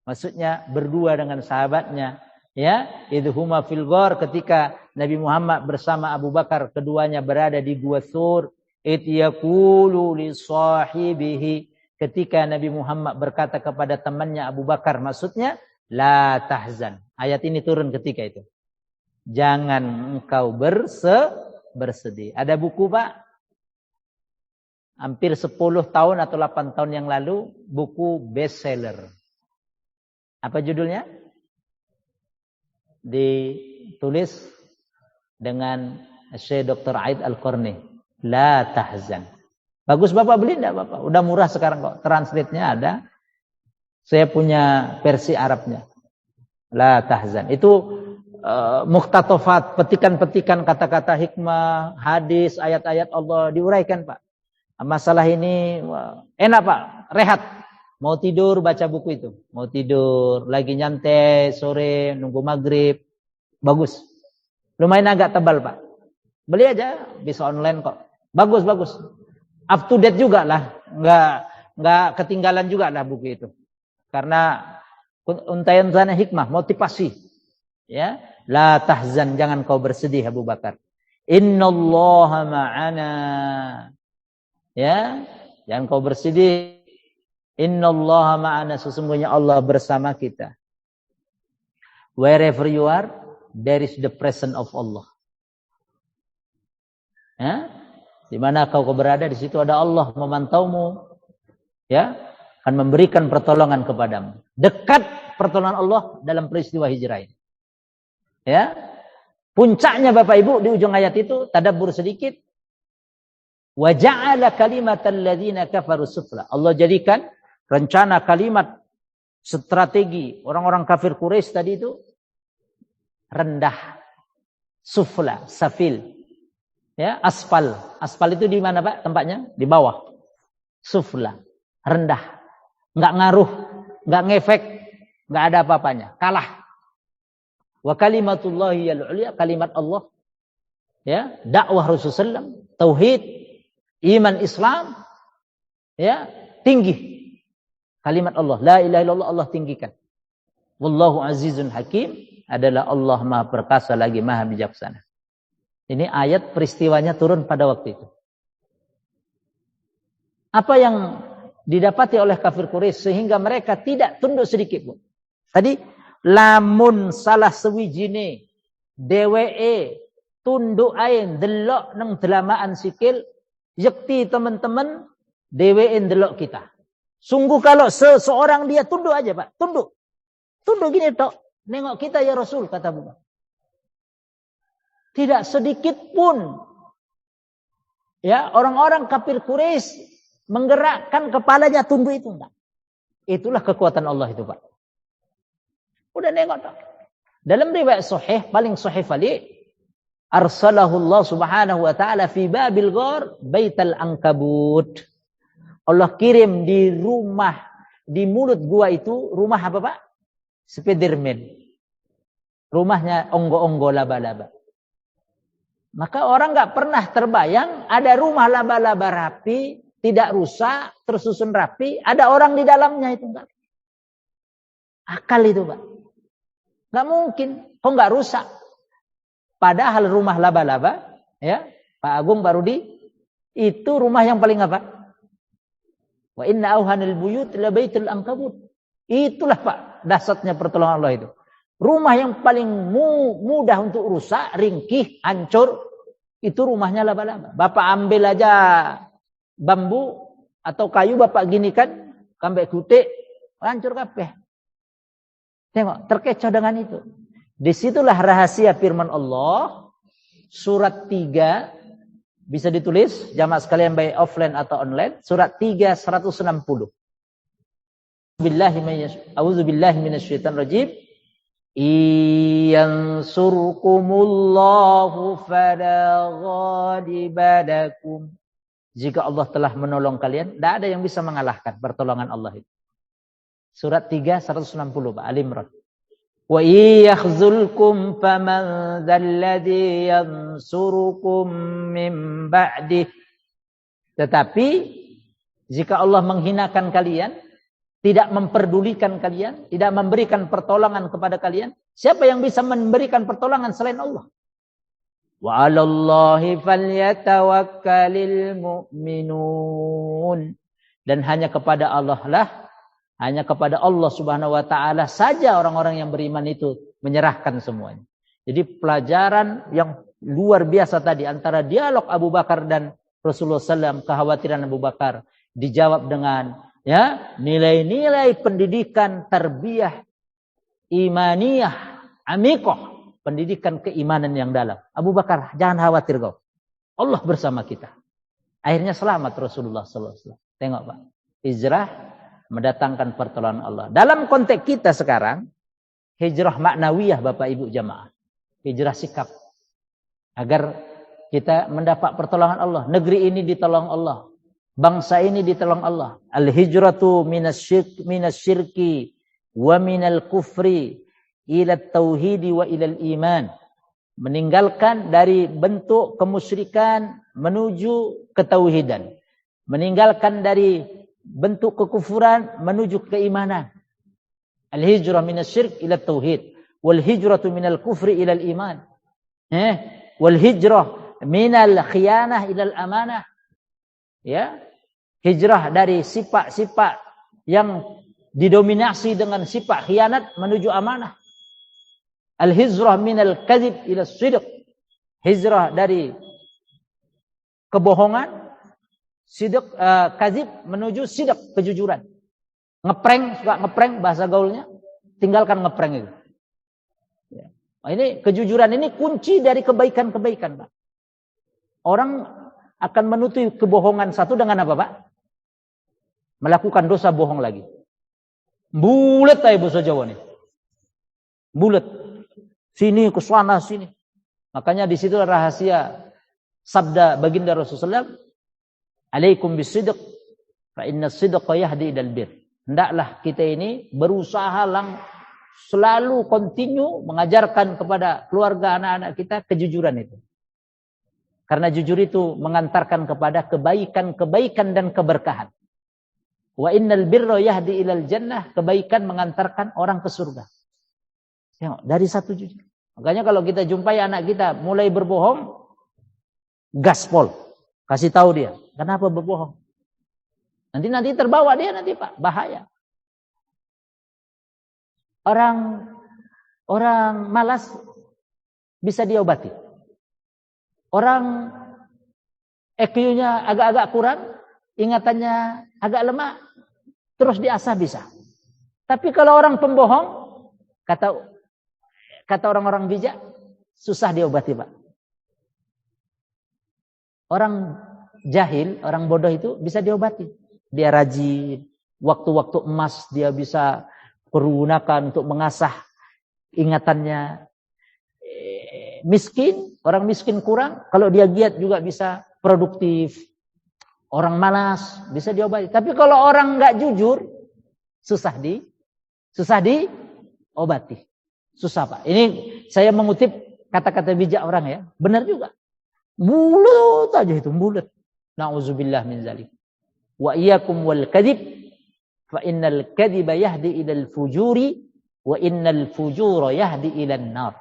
Maksudnya berdua dengan sahabatnya. Ya, idhuma fil ghar, ketika Nabi Muhammad bersama Abu Bakar, keduanya berada di Gua Tsur, it yaqulu li sahibihi, ketika Nabi Muhammad berkata kepada temannya Abu Bakar, maksudnya la tahzan. Ayat ini turun ketika itu. Jangan engkau bersedih. Ada buku, Pak, hampir 10 tahun atau 8 tahun yang lalu, buku bestseller. Apa judulnya? Ditulis dengan Syekh Dr. Aid Al-Qarni, La Tahzan. Bagus Bapak, beli enggak Bapak? Udah murah sekarang kok. Translate-nya ada. Saya punya versi Arabnya. La Tahzan. Itu muqtatofat, petikan-petikan kata-kata hikmah, hadis, ayat-ayat Allah diuraikan, Pak. Masalah ini enak, Pak. Rehat. Mau tidur baca buku itu. Mau tidur, lagi nyantai sore nunggu maghrib. Bagus. Lumayan agak tebal, Pak. Beli aja, bisa online kok. Bagus. Up to date juga lah. Enggak ketinggalan juga lah buku itu. Karena untaian hikmah, motivasi. Ya, la tahzan, jangan kau bersedih Abu Bakar. Innallaha ma'ana. Ya, jangan kau bersedih. Innallaha ma'ana, sesungguhnya Allah bersama kita. Wherever you are, there is the presence of Allah. Ya? Di mana kau berada, di situ ada Allah memantaumu. Ya, akan memberikan pertolongan kepadamu. Dekat pertolongan Allah dalam peristiwa hijrah ini. Ya. Puncaknya Bapak Ibu di ujung ayat itu, tadabbur sedikit. Wa ja'ala kalimatal ladzina kafaru sufla. Allah jadikan rencana kalimat strategi orang-orang kafir Quraisy tadi itu rendah, sufla, safil, ya, aspal. Aspal itu di mana, Pak? Tempatnya di bawah. Sufla, rendah, nggak ngaruh, nggak ngefek, nggak ada apa-apanya, kalah. Wa kalimatullahi al-ulya, kalimat Allah, ya, dakwah Rasulullah, tauhid, iman Islam, ya, tinggi. Kalimat Allah, la ilaha illallah, Allah tinggikan. Wallahu azizun hakim, adalah Allah maha perkasa lagi maha bijaksana. Ini ayat peristiwanya turun pada waktu itu. Apa yang didapati oleh kafir Quraisy sehingga mereka tidak tunduk sedikit pun. Tadi, lamun salah sewijine dheweke tunduk ae ndelok nang delamaan sikil, yakti teman-teman dheweke ndelok kita. Sungguh kalau seseorang dia tunduk aja, Pak. Tunduk. Tunduk gini tok. Nengok kita ya Rasul, kata Abu Bakar. Tidak sedikit pun. Ya, orang-orang kafir Quraisy menggerakkan kepalanya tunduk itu enggak. Itulah kekuatan Allah itu, Pak. Udah nengok tok. Dalam riwayat sahih, paling sahih balik, arsalahu Allah Subhanahu wa taala fi babil ghar baital ankabut. Allah kirim di rumah, di mulut gua itu, rumah apa, Pak? Spiderman. Rumahnya onggo-onggo laba-laba. Maka orang nggak pernah terbayang ada rumah laba-laba rapi, tidak rusak, tersusun rapi, ada orang di dalamnya itu enggak. Akal itu, Pak. Nggak mungkin. Kok nggak rusak? Padahal rumah laba-laba, Ya, Pak Agung Pak Rudi, itu rumah yang paling apa? Wa inna auhanil buyut la baitul ankabut. Itulah Pak dasarnya pertolongan Allah itu. Rumah yang paling mudah untuk rusak, ringkih, hancur, itu rumahnya laba-laba. Bapak ambil aja bambu atau kayu Bapak ginikan, kambek kutik, hancur kabeh. Tengok, terkecoh dengan itu. Disitulah rahasia firman Allah, surat 3, bisa ditulis, jamaah sekalian baik offline atau online, surat 3, 160. A'udzubillahi minasyaitonir rajim. Iyansurkumullahu fala ghaliba lakum. Jika Allah telah menolong kalian, tidak ada yang bisa mengalahkan pertolongan Allah itu. Surat 3, 160, Pak Al-Imran. Wa iyakhzulkum faman dzalladzi yansurukum min ba'dih. Tetapi jika Allah menghinakan kalian, tidak memperdulikan kalian, tidak memberikan pertolongan kepada kalian, siapa yang bisa memberikan pertolongan selain Allah? Wa 'alallahi falyatawakkalul mu'minun. Dan hanya kepada Allah lah, hanya kepada Allah Subhanahu wa taala saja orang-orang yang beriman itu menyerahkan semuanya. Jadi pelajaran yang luar biasa tadi antara dialog Abu Bakar dan Rasulullah SAW, kekhawatiran Abu Bakar dijawab dengan nilai-nilai pendidikan tarbiyah imaniyah amikah, pendidikan keimanan yang dalam. Abu Bakar, jangan khawatir kau. Allah bersama kita. Akhirnya selamat Rasulullah SAW. Tengok Pak, hijrah mendatangkan pertolongan Allah. Dalam konteks kita sekarang, hijrah maknawiyah Bapak Ibu jamaah. Hijrah sikap. Agar kita mendapat pertolongan Allah. Negeri ini ditolong Allah. Bangsa ini ditolong Allah. Al-hijratu minasyirki wa minal kufri ila tauhidi wa ilal iman. Meninggalkan dari bentuk kemusyrikan menuju ketauhidan. Meninggalkan dari bentuk kekufuran menuju keimanan. Al-hijrah minasyirk ila tauhid. Wal hijratu minal kufri ilal iman. Wal hijrah minal khiyanah ilal amanah. Ya, hijrah dari sifat-sifat yang didominasi dengan sifat khianat menuju amanah. Al-hijrah minal kadzib ila sidq. Hijrah dari kebohongan, sidq, kadzib menuju sidq, kejujuran. Ngeprank, suka ngeprank bahasa gaulnya, tinggalkan ngeprank itu. Ya. Nah, ini kejujuran ini kunci dari kebaikan-kebaikan, Pak. Orang akan menutupi kebohongan satu dengan apa, Pak? Melakukan dosa bohong lagi. Bulet aja bahasa Jawa nih. Bulet. Sini ke sana sini. Makanya di situ rahasia sabda baginda Rasulullah, "Alaikum bisidq, fa inna sidqa yahdi ilal bir." Hendaklah kita ini berusaha selalu continue mengajarkan kepada keluarga anak-anak kita kejujuran itu. Karena jujur itu mengantarkan kepada kebaikan-kebaikan dan keberkahan. Wa innal birra yahdi ilal jannah, kebaikan mengantarkan orang ke surga. Tengok, dari satu jujur. Makanya kalau kita jumpai anak kita mulai berbohong, gaspol, kasih tahu dia, kenapa berbohong? Nanti terbawa dia nanti, Pak, bahaya. Orang malas bisa diobati. Orang EQ-nya agak-agak kurang, ingatannya agak lemah, terus diasah bisa. Tapi kalau orang pembohong, kata orang-orang bijak, susah diobati, Pak. Orang jahil, orang bodoh itu bisa diobati. Dia rajin, waktu-waktu emas dia bisa pergunakan untuk mengasah ingatannya. Miskin, orang miskin kurang, kalau dia giat juga bisa produktif. Orang malas bisa diobati. Tapi kalau orang nggak jujur, susah diobati. Susah, Pak. Ini saya mengutip kata-kata bijak orang ya. Benar juga. Bulet aja itu, bulet. Na'udzubillah min zalik. Wa iyyakum wal kadzib fa innal kadziba yahdi ilal fujuri wa innal fujura yahdi ilan nar.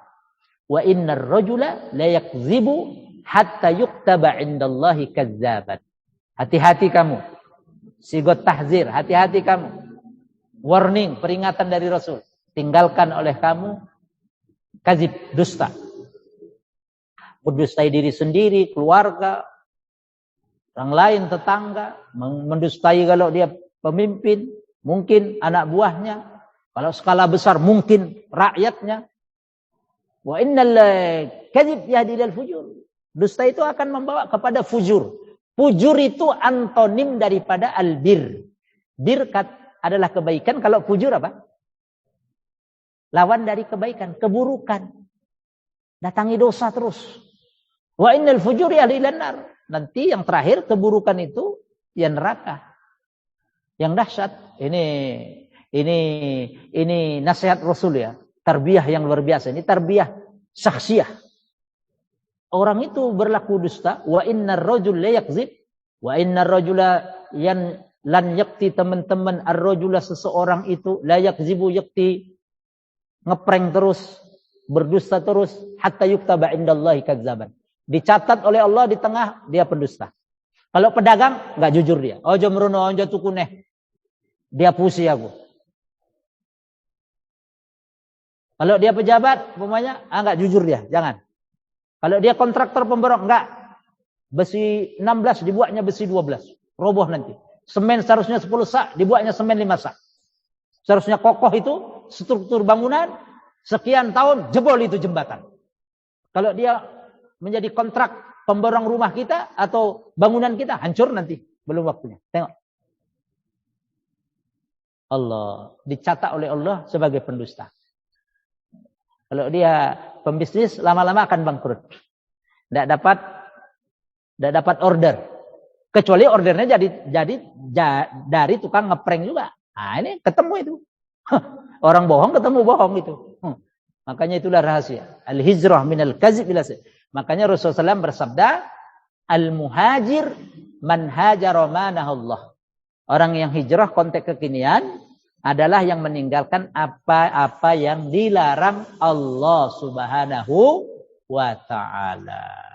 Wa innar rajula la yakdzibu hatta yuktaba indallahi kadzaban. Hati-hati kamu. Sigot tahzir, hati-hati kamu. Warning, peringatan dari Rasul. Tinggalkan oleh kamu kadzib, dusta. Mendustai diri sendiri, keluarga, orang lain, tetangga, mendustai kalau dia pemimpin, mungkin anak buahnya, kalau skala besar mungkin rakyatnya. Wa innal kadzib yahdi ilal fujur. Dusta itu akan membawa kepada fujur. Fujur itu antonim daripada albir. Bir adalah kebaikan, kalau fujur apa? Lawan dari kebaikan, keburukan. Datangi dosa terus. Wa innal fujur yahdi ilan nar. Nanti yang terakhir keburukan itu ya neraka. Yang dahsyat. Ini nasihat Rasul ya. Tarbiyah yang luar biasa. Ini tarbiyah syakhsiyah. Orang itu berlaku dusta. Wa innar rajul la yakzib. Wa innar rajula lan yakti, teman-teman, ar-rajula seseorang itu la yakzibu yakti, ngeprank terus, berdusta terus, hatta yuktaba indallahi kadzaban. Dicatat oleh Allah di tengah dia pendusta. Kalau pedagang enggak jujur dia. Ojo merono ojo tukuneh. Dia pusi aku. Kalau dia pejabat, umpamanya, enggak jujur dia, jangan. Kalau dia kontraktor pemborong, enggak. Besi 16 dibuatnya besi 12. Roboh nanti. Semen seharusnya 10 sak, dibuatnya semen 5 sak. Seharusnya kokoh itu struktur bangunan, sekian tahun jebol itu jembatan. Kalau dia menjadi kontrak pemborong rumah kita atau bangunan kita, hancur nanti. Belum waktunya. Tengok. Allah dicatat oleh Allah sebagai pendusta. Kalau dia pembisnis, lama-lama akan bangkrut. Tidak dapat order. Kecuali ordernya jadi dari tukang ngeprank juga. Nah, ini ketemu itu. Orang bohong ketemu bohong itu. Makanya itulah rahasia. Al-hijrah minal kadzib ila sidq. Makanya Rasulullah SAW bersabda, al-muhajir man hajara manahallah. Orang yang hijrah konteks kekinian adalah yang meninggalkan apa-apa yang dilarang Allah Subhanahu wa ta'ala.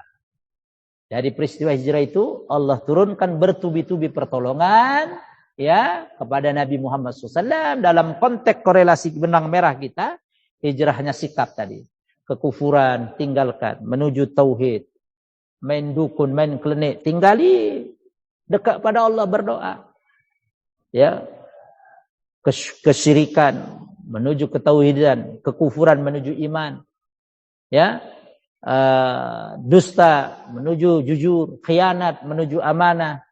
Dari peristiwa hijrah itu Allah turunkan bertubi-tubi pertolongan ya kepada Nabi Muhammad SAW dalam konteks korelasi benang merah kita. Hijrahnya sikap tadi. Kekufuran tinggalkan, menuju tauhid. Main dukun, main klenik, tinggali. Dekat pada Allah berdoa. Ya. Kesyirikan menuju ketauhidan, kekufuran menuju iman. Ya. Dusta menuju jujur, khianat menuju amanah.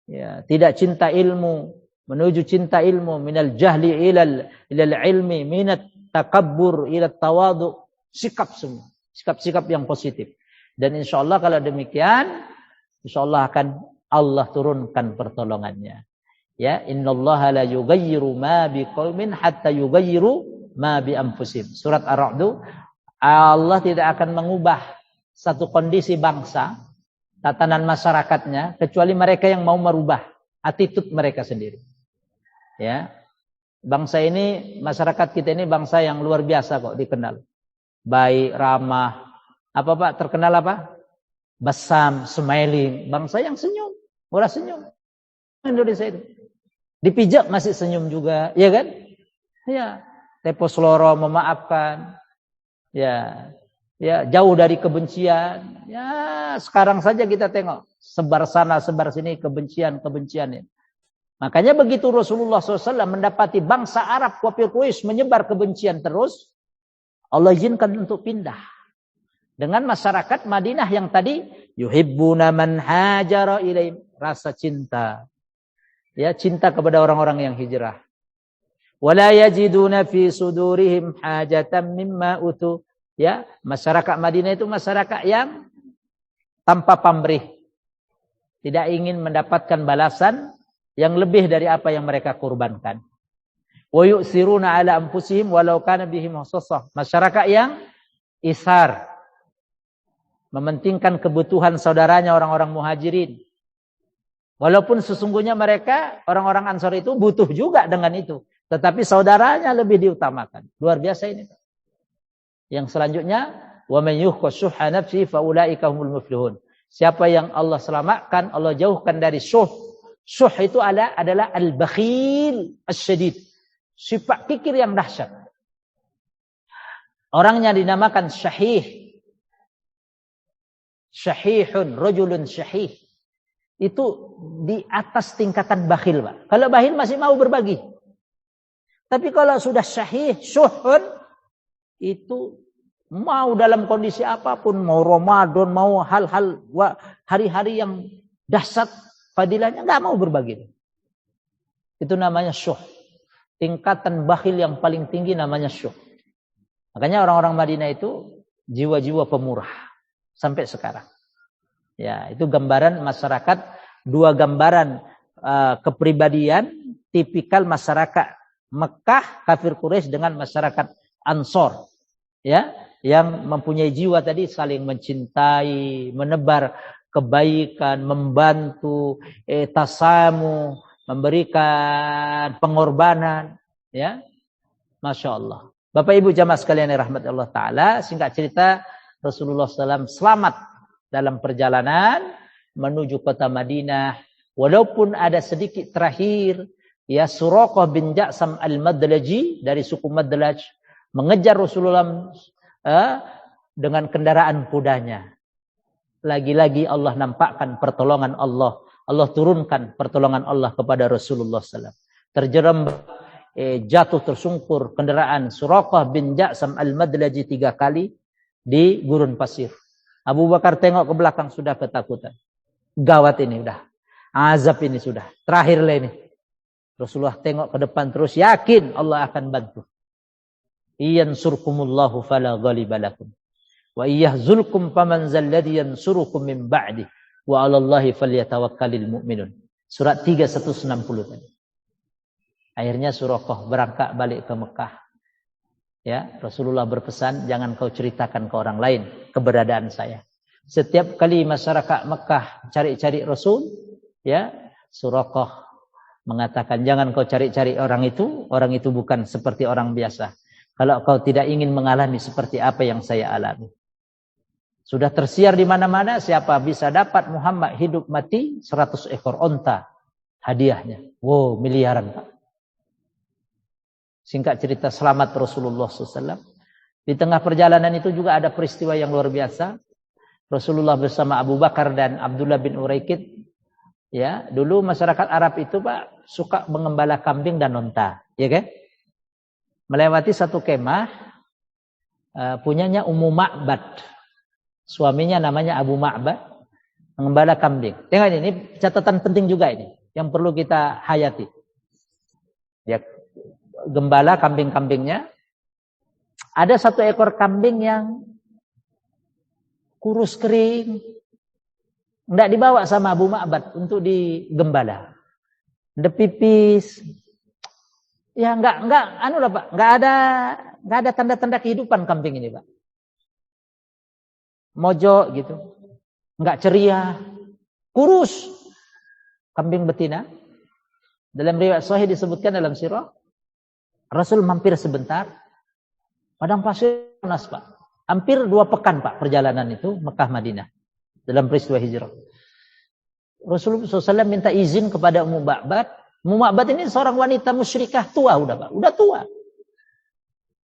Ya, tidak cinta ilmu menuju cinta ilmu, minal jahli ilal ilmi, minat takabbur ila tawadu. Sikap semua, sikap-sikap yang positif. Dan insyaallah kalau demikian, insyaallah akan Allah turunkan pertolongannya. Ya, innallaha la yughayyiru ma biqaumin hatta yughayyiru ma bi anfusihim. Surat Ar-Ra'd. Allah tidak akan mengubah satu kondisi bangsa, tatanan masyarakatnya, kecuali mereka yang mau merubah attitude mereka sendiri. Ya. Bangsa ini, masyarakat kita ini bangsa yang luar biasa kok dikenal. Baik, ramah. Apa Pak? Terkenal apa? Basam, smiling. Bangsa yang senyum. Murah senyum. Indonesia itu. Dipijak masih senyum juga. Ya kan? Ya. Tepos loro memaafkan. Ya. Ya, jauh dari kebencian. Ya, sekarang saja kita tengok. Sebar sana, sebar sini kebencian-kebencian ini. Makanya begitu Rasulullah SAW mendapati bangsa Arab, kafir Quraisy menyebar kebencian terus. Allah izinkan untuk pindah. Dengan masyarakat Madinah yang tadi yuhibbuna man hajara ilaihim, rasa cinta. Ya, cinta kepada orang-orang yang hijrah. Wala yajiduna fi sudurihim hajatan mimma utu. Ya, masyarakat Madinah itu masyarakat yang tanpa pamrih. Tidak ingin mendapatkan balasan yang lebih dari apa yang mereka kurbankan. Wa yu'siruna ala anfusihim walau kana bihim khasassah. Masyarakat yang isar, mementingkan kebutuhan saudaranya orang-orang muhajirin. Walaupun sesungguhnya mereka orang-orang Ansor itu butuh juga dengan itu, tetapi saudaranya lebih diutamakan. Luar biasa ini. Yang selanjutnya Wa man yuqa syuhha nafsihi fa ulaika humul muflihun. Siapa yang Allah selamatkan, Allah jauhkan dari syuh. Syuh itu adalah al-bakhil as-syadid. Sifat kikir yang dahsyat. Orangnya dinamakan syahih. Syahihun, rajulun syahih. Itu di atas tingkatan bakhil, Pak. Kalau bakhil masih mau berbagi. Tapi kalau sudah syahih, syuhun, itu mau dalam kondisi apapun, mau Ramadan, mau hal-hal hari-hari yang dahsyat fadilahnya, nggak mau berbagi. Itu namanya syuh. Tingkatan bakhil yang paling tinggi namanya syuh. Makanya orang-orang Madinah itu jiwa-jiwa pemurah sampai sekarang. Ya, itu gambaran masyarakat, dua gambaran kepribadian tipikal masyarakat Mekah kafir Quraisy dengan masyarakat Ansor. Ya, yang mempunyai jiwa tadi saling mencintai, menebar kebaikan, membantu, tasamu, memberikan pengorbanan, ya. Masya Allah. Bapak Ibu jamaah sekalian yang rahmat Allah Ta'ala, singkat cerita Rasulullah SAW selamat dalam perjalanan menuju kota Madinah. Walaupun ada sedikit terakhir, ya, Suraqah bin Ja'sam al-Madlaji dari suku Madlaj mengejar Rasulullah dengan kendaraan kudanya. Lagi-lagi Allah nampakkan pertolongan Allah. Allah turunkan pertolongan Allah kepada Rasulullah SAW. Terjerembab, jatuh tersungkur kendaraan Suraqah bin Ja'sam al-Madlaji 3 kali di gurun pasir. Abu Bakar tengok ke belakang sudah ketakutan. Gawat ini udah. Azab ini sudah. Terakhir lah ini. Rasulullah tengok ke depan terus yakin Allah akan bantu. Iyansurkumullahu fala ghaliba lakum. Wa iyahzulkum faman zalladhi yansurukum min ba'di. Wa 'alallahi falyatawakkalul mu'minun. Surat 3 160 tadi. Akhirnya Suraqah berangkat balik ke Mekah. Ya, Rasulullah berpesan, jangan kau ceritakan ke orang lain keberadaan saya. Setiap kali masyarakat Mekah cari-cari Rasul, ya, Suraqah mengatakan, jangan kau cari-cari orang itu bukan seperti orang biasa. Kalau kau tidak ingin mengalami seperti apa yang saya alami. Sudah tersiar di mana-mana, siapa bisa dapat Muhammad hidup mati 100 ekor onta hadiahnya. Wow, miliaran, Pak. Singkat cerita selamat Rasulullah SAW. Di tengah perjalanan itu juga ada peristiwa yang luar biasa. Rasulullah bersama Abu Bakar dan Abdullah bin Uraikid. Ya, dulu masyarakat Arab itu, Pak, suka mengembala kambing dan onta, ya kan? Melewati satu kemah, punyanya Ummu Ma'bad. Suaminya namanya Abu Ma'bad, mengembala kambing. Tengok ini catatan penting juga ini, yang perlu kita hayati. Ya, gembala kambing-kambingnya. Ada satu ekor kambing yang kurus kering. Enggak dibawa sama Abu Ma'bad untuk digembala. Udah pipis. Ya enggak anu lah, Pak. Enggak ada tanda-tanda kehidupan kambing ini, Pak. Mojok gitu. Enggak ceria. Kurus. Kambing betina. Dalam riwayat sahih disebutkan dalam sirah, Rasul mampir sebentar. Padang pasir panas, Pak. Hampir 2 pekan, Pak, perjalanan itu Mekah Madinah. Dalam peristiwa hijrah. Rasulullah SAW minta izin kepada Ummu Ma'bad. Ummu Ma'bad ini seorang wanita musyrikah tua udah, Pak. Udah tua.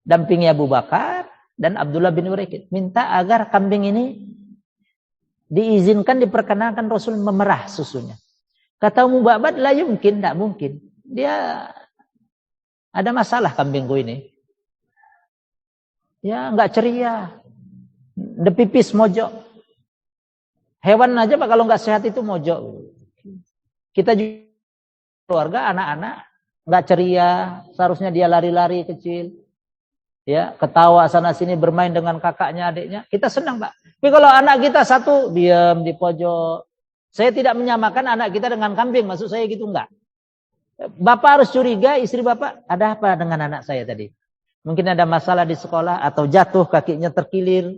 Dampingi Abu Bakar dan Abdullah bin Uraikid. Minta agar kambing ini diizinkan, diperkenalkan Rasul memerah susunya. Kata Ummu Ma'bad, la yumkin, tidak mungkin. Dia ada masalah kambingku ini. Ya enggak ceria. Udah pipis mojok. Hewan aja, Pak, kalau nggak sehat itu mojok. Kita juga keluarga, anak-anak nggak ceria, seharusnya dia lari-lari kecil, ya, ketawa sana sini bermain dengan kakaknya, adiknya. Kita senang, Pak. Tapi kalau anak kita satu diam di pojok, saya tidak menyamakan anak kita dengan kambing, maksud saya gitu enggak. Bapak harus curiga, istri Bapak, ada apa dengan anak saya tadi? Mungkin ada masalah di sekolah atau jatuh kakinya terkilir.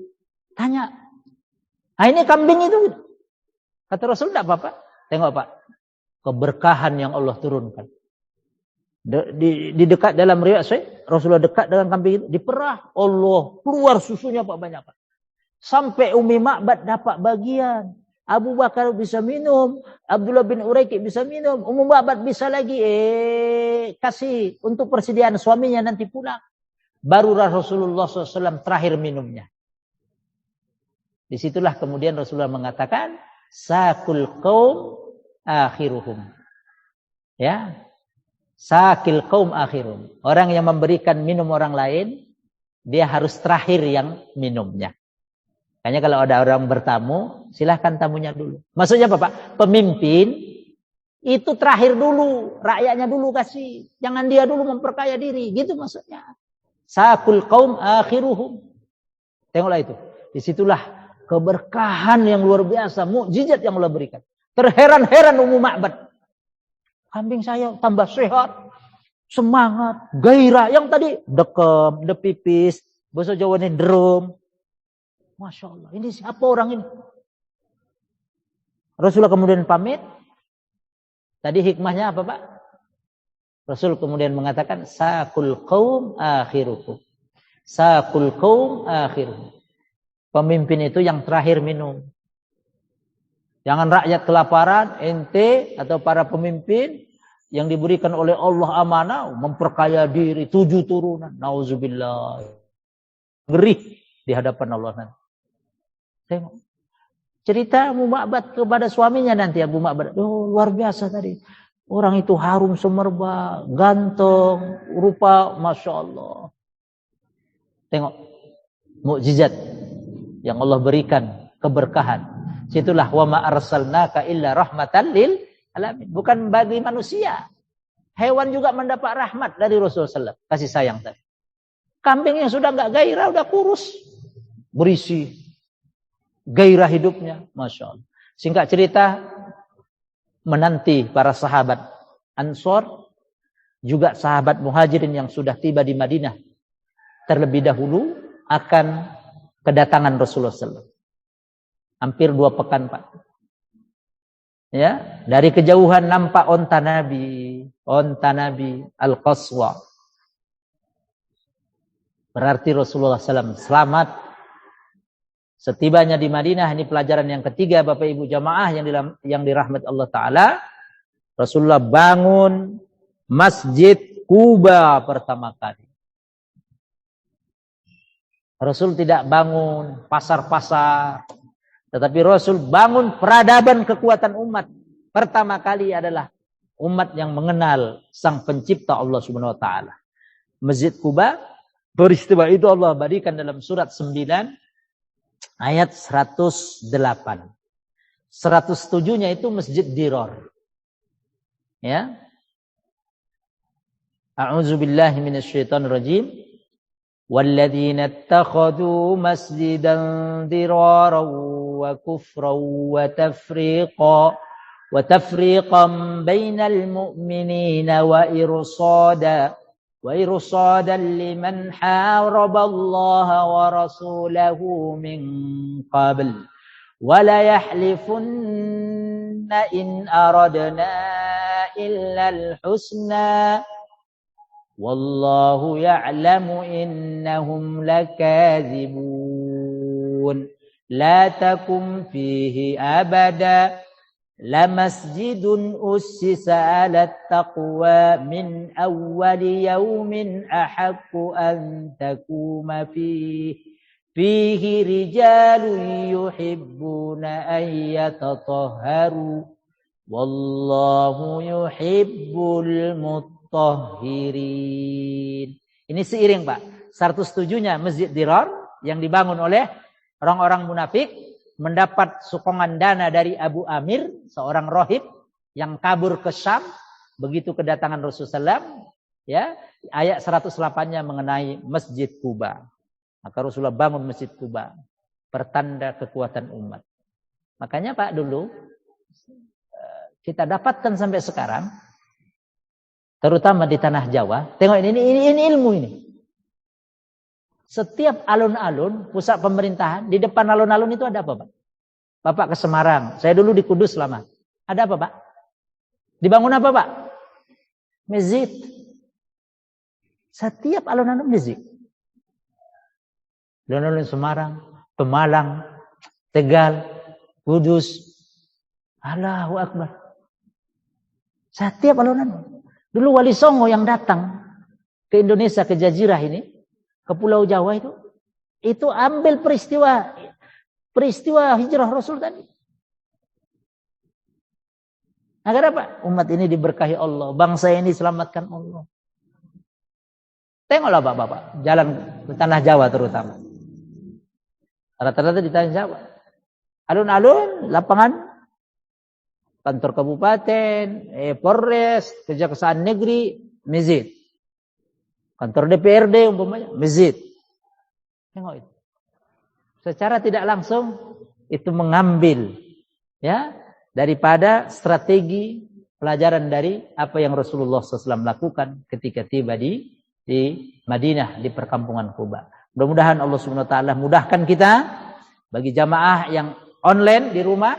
Tanya. Nah ini kambing itu. Kata Rasul, tidak apa-apa. Tengok, Pak. Keberkahan yang Allah turunkan. Di dekat dalam riwayat saya, Rasulullah dekat dengan kambing itu. Diperah. Allah keluar susunya, Pak, banyak, Pak. Sampai Umi Ma'bad dapat bagian. Abu Bakar bisa minum, Abdullah bin Uraiqi bisa minum, Umi Ma'bad bisa lagi kasih untuk persediaan suaminya nanti pulang. Barulah Rasulullah SAW terakhir minumnya. Disitulah kemudian Rasulullah mengatakan, sakul qaum akhiruhum. Ya, sakil qaum akhiruhum. Orang yang memberikan minum orang lain, dia harus terakhir yang minumnya. Makanya kalau ada orang bertamu, silahkan tamunya dulu. Maksudnya apa, Pak? Pemimpin itu terakhir dulu, rakyatnya dulu kasih. Jangan dia dulu memperkaya diri, gitu maksudnya. Sakul qaum akhiruhum. Tengoklah itu. Disitulah keberkahan yang luar biasa, mukjizat yang Allah berikan. Terheran-heran Ummu Ma'bad. Kambing saya tambah sehat, semangat, gairah. Yang tadi dekem, depipis, bahasa Jawa ini drum. Masya Allah, ini siapa orang ini? Rasulullah kemudian pamit. Tadi hikmahnya apa, Pak? Rasul kemudian mengatakan, sakul qaum akhirukum. Sakul qaum akhirukum. Pemimpin itu yang terakhir minum. Jangan rakyat kelaparan, ente atau para pemimpin yang diberikan oleh Allah amanah, memperkaya diri, 7 turunan. Nauzubillah. Ngeri di hadapan Allah nanti. Tengok. Cerita Abu Ma'bad kepada suaminya nanti, Abu Ma'bad. Oh, luar biasa tadi. Orang itu harum semerbak, ganteng, rupa, Masya Allah. Tengok. Mukjizat yang Allah berikan, keberkahan. Situlah wa ma arsalnaka illa rahmatan lil alamin. Bukan bagi manusia. Hewan juga mendapat rahmat dari Rasulullah SAW. Kasih sayang tadi. Kambing yang sudah enggak gairah, udah kurus. Berisi. Gairah hidupnya. Masya Allah. Singkat cerita, menanti para sahabat Ansor, juga sahabat Muhajirin yang sudah tiba di Madinah, terlebih dahulu akan kedatangan Rasulullah SAW. Hampir 2 pekan, Pak. Ya, dari kejauhan nampak onta Nabi Al-Qaswa. Berarti Rasulullah SAW selamat. Setibanya di Madinah, ini pelajaran yang ketiga Bapak Ibu jamaah yang dirahmati Allah Ta'ala. Rasulullah bangun Masjid Quba pertama kali. Rasul tidak bangun pasar-pasar, tetapi Rasul bangun peradaban kekuatan umat. Pertama kali adalah umat yang mengenal Sang Pencipta Allah Subhanahu wa taala. Masjid Quba, peristiwa itu Allah berikan dalam surat 9 ayat 108. 107-nya itu Masjid Dirar. Ya. A'udzubillahi minasyaitonir rajim. وَالَّذِينَ اتَّخَذُوا مَسْجِدًا ضِرَارًا وَكُفْرًا وَتَفْرِيقًا بَيْنَ الْمُؤْمِنِينَ وَإِرْصَادًا لِمَنْ حَارَبَ اللَّهَ وَرَسُولَهُ مِنْ قَبْلُ وَلَيَحْلِفُنَّ إِنْ أَرَدْنَا إِلَّا الْحُسْنَى Wallahu ya'lamu innahum lakadzibun. La takum fihi abada. La masjidun ussisa ala taqwa min awwali yawmin ahaqqu an takuma fihi. Fihi rijalun yuhibbuna an yatatahharu. Wallahu yuhibbul mutahhirin. Ini seiring, Pak. 107-nya Masjid Dirar yang dibangun oleh orang-orang munafik mendapat sokongan dana dari Abu Amir, seorang rohib yang kabur ke Syam begitu kedatangan Rasulullah SAW. Ya, ayat 108-nya mengenai Masjid Quba. Maka Rasulullah bangun Masjid Quba, pertanda kekuatan umat. Makanya Pak dulu kita dapatkan sampai sekarang, terutama di tanah Jawa. Tengok ini ilmu ini. Setiap alun-alun, pusat pemerintahan, di depan alun-alun itu ada apa, Pak? Bapak ke Semarang, saya dulu di Kudus lama. Ada apa, Pak? Dibangun apa, Pak? Masjid. Setiap alun-alun masjid. Alun-alun Semarang, Pemalang, Tegal, Kudus. Allahu Akbar. Setiap alunan. Dulu Wali Songo yang datang ke Indonesia, ke Jazirah ini, ke Pulau Jawa itu ambil peristiwa hijrah Rasul tadi. Agar apa? Umat ini diberkahi Allah, bangsa ini diselamatkan Allah. Tengoklah bapak-bapak, jalan ke tanah Jawa terutama. Rata-rata di tanah Jawa. Alun-alun, lapangan, kantor kabupaten, Polres, Kejaksaan Negeri, masjid. Kantor DPRD umpamanya, masjid. Tengok itu. Secara tidak langsung itu mengambil ya daripada strategi pelajaran dari apa yang Rasulullah SAW lakukan ketika tiba di Madinah, di perkampungan Quba. Mudah-mudahan Allah Subhanahu wa taala mudahkan kita bagi jamaah yang online di rumah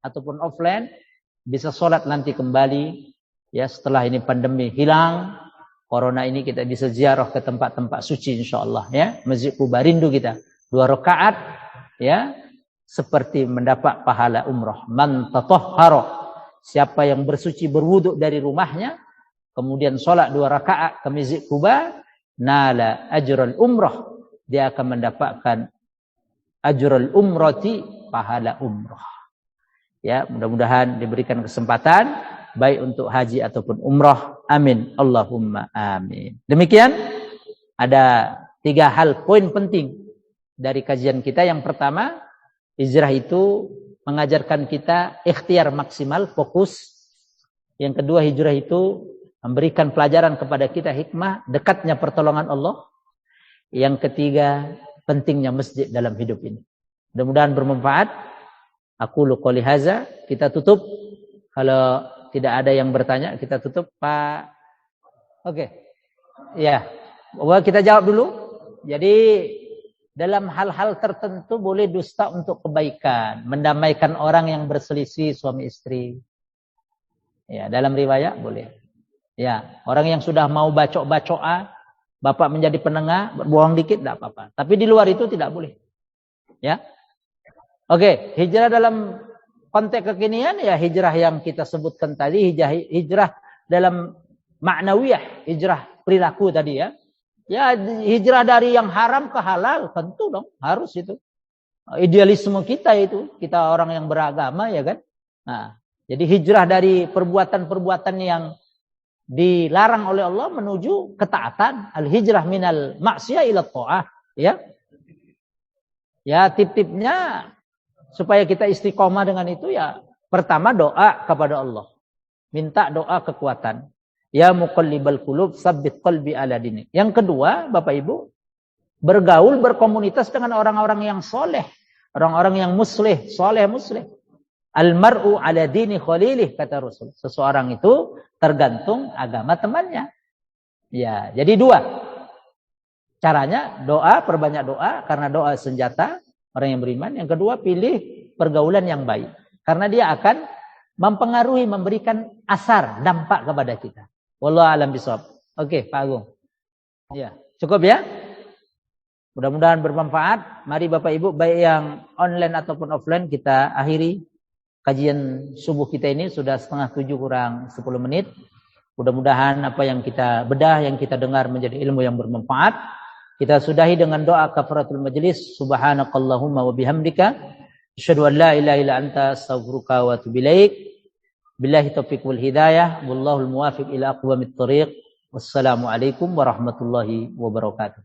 ataupun offline bisa sholat nanti kembali ya setelah ini pandemi hilang, corona ini kita bisa ziarah ke tempat-tempat suci insyaallah ya. Masjid Quba rindu kita. 2 rakaat ya seperti mendapat pahala umrah. Man tatahhara, siapa yang bersuci berwuduk dari rumahnya kemudian sholat 2 rakaat ke Masjid Quba, nala ajral umrah, dia akan mendapatkan ajral umrati, pahala umrah. Ya, mudah-mudahan diberikan kesempatan baik untuk haji ataupun umrah. Amin. Allahumma amin. Demikian ada 3 hal poin penting dari kajian kita. Yang pertama, hijrah itu mengajarkan kita ikhtiar maksimal, fokus. Yang kedua, hijrah itu memberikan pelajaran kepada kita hikmah, dekatnya pertolongan Allah. Yang ketiga, pentingnya masjid dalam hidup ini. Mudah-mudahan bermanfaat. Aku qouli hadza, kita tutup. Kalau tidak ada yang bertanya, kita tutup, Pak. Oke. Ya. Kita jawab dulu. Jadi dalam hal-hal tertentu boleh dusta untuk kebaikan, mendamaikan orang yang berselisih suami istri. Ya, dalam riwayat boleh. Ya, orang yang sudah mau bacok-bacokan, bapak menjadi penengah, berbohong dikit tidak apa-apa. Tapi di luar itu tidak boleh. Ya. Oke, hijrah dalam konteks kekinian ya hijrah yang kita sebutkan tadi, hijrah dalam ma'nawiyah, hijrah perilaku tadi ya. Ya, hijrah dari yang haram ke halal, tentu dong, harus itu. Idealisme kita itu, kita orang yang beragama ya kan. Nah, jadi hijrah dari perbuatan-perbuatan yang dilarang oleh Allah menuju ketaatan. Al-hijrah minal maksiyah ila ta'ah, ya. Ya, tip-tipnya supaya kita istiqomah dengan itu ya, pertama doa kepada Allah. Minta doa kekuatan. Ya muqallibal qulub, tsabbit qalbi ala dinik. Yang kedua, Bapak Ibu, bergaul, berkomunitas dengan orang-orang yang soleh. Orang-orang yang muslih, soleh muslih. Al-mar'u ala dini khalilih, kata Rasul. Seseorang itu tergantung agama temannya. Ya, jadi 2. Caranya doa, perbanyak doa, karena doa senjata orang yang beriman. Yang kedua, pilih pergaulan yang baik. Karena dia akan mempengaruhi, memberikan asar, dampak kepada kita. Wallahu a'lam bishawab. Oke, Pak Agung. Ya, cukup ya? Mudah-mudahan bermanfaat. Mari Bapak Ibu, baik yang online ataupun offline, kita akhiri kajian subuh kita ini. Sudah 6:30 kurang 10 menit. Mudah-mudahan apa yang kita bedah, yang kita dengar menjadi ilmu yang bermanfaat. Kita sudahi dengan doa kafaratul majlis. Subhanakallahumma wa bihamdika asyhadu an la ilaha illa anta astaghfiruka wa atubu ilaik. Billahi taufiq wal hidayah, wallahul muwafiq ila aqwamit thoriq. Wassalamualaikum warahmatullahi wabarakatuh.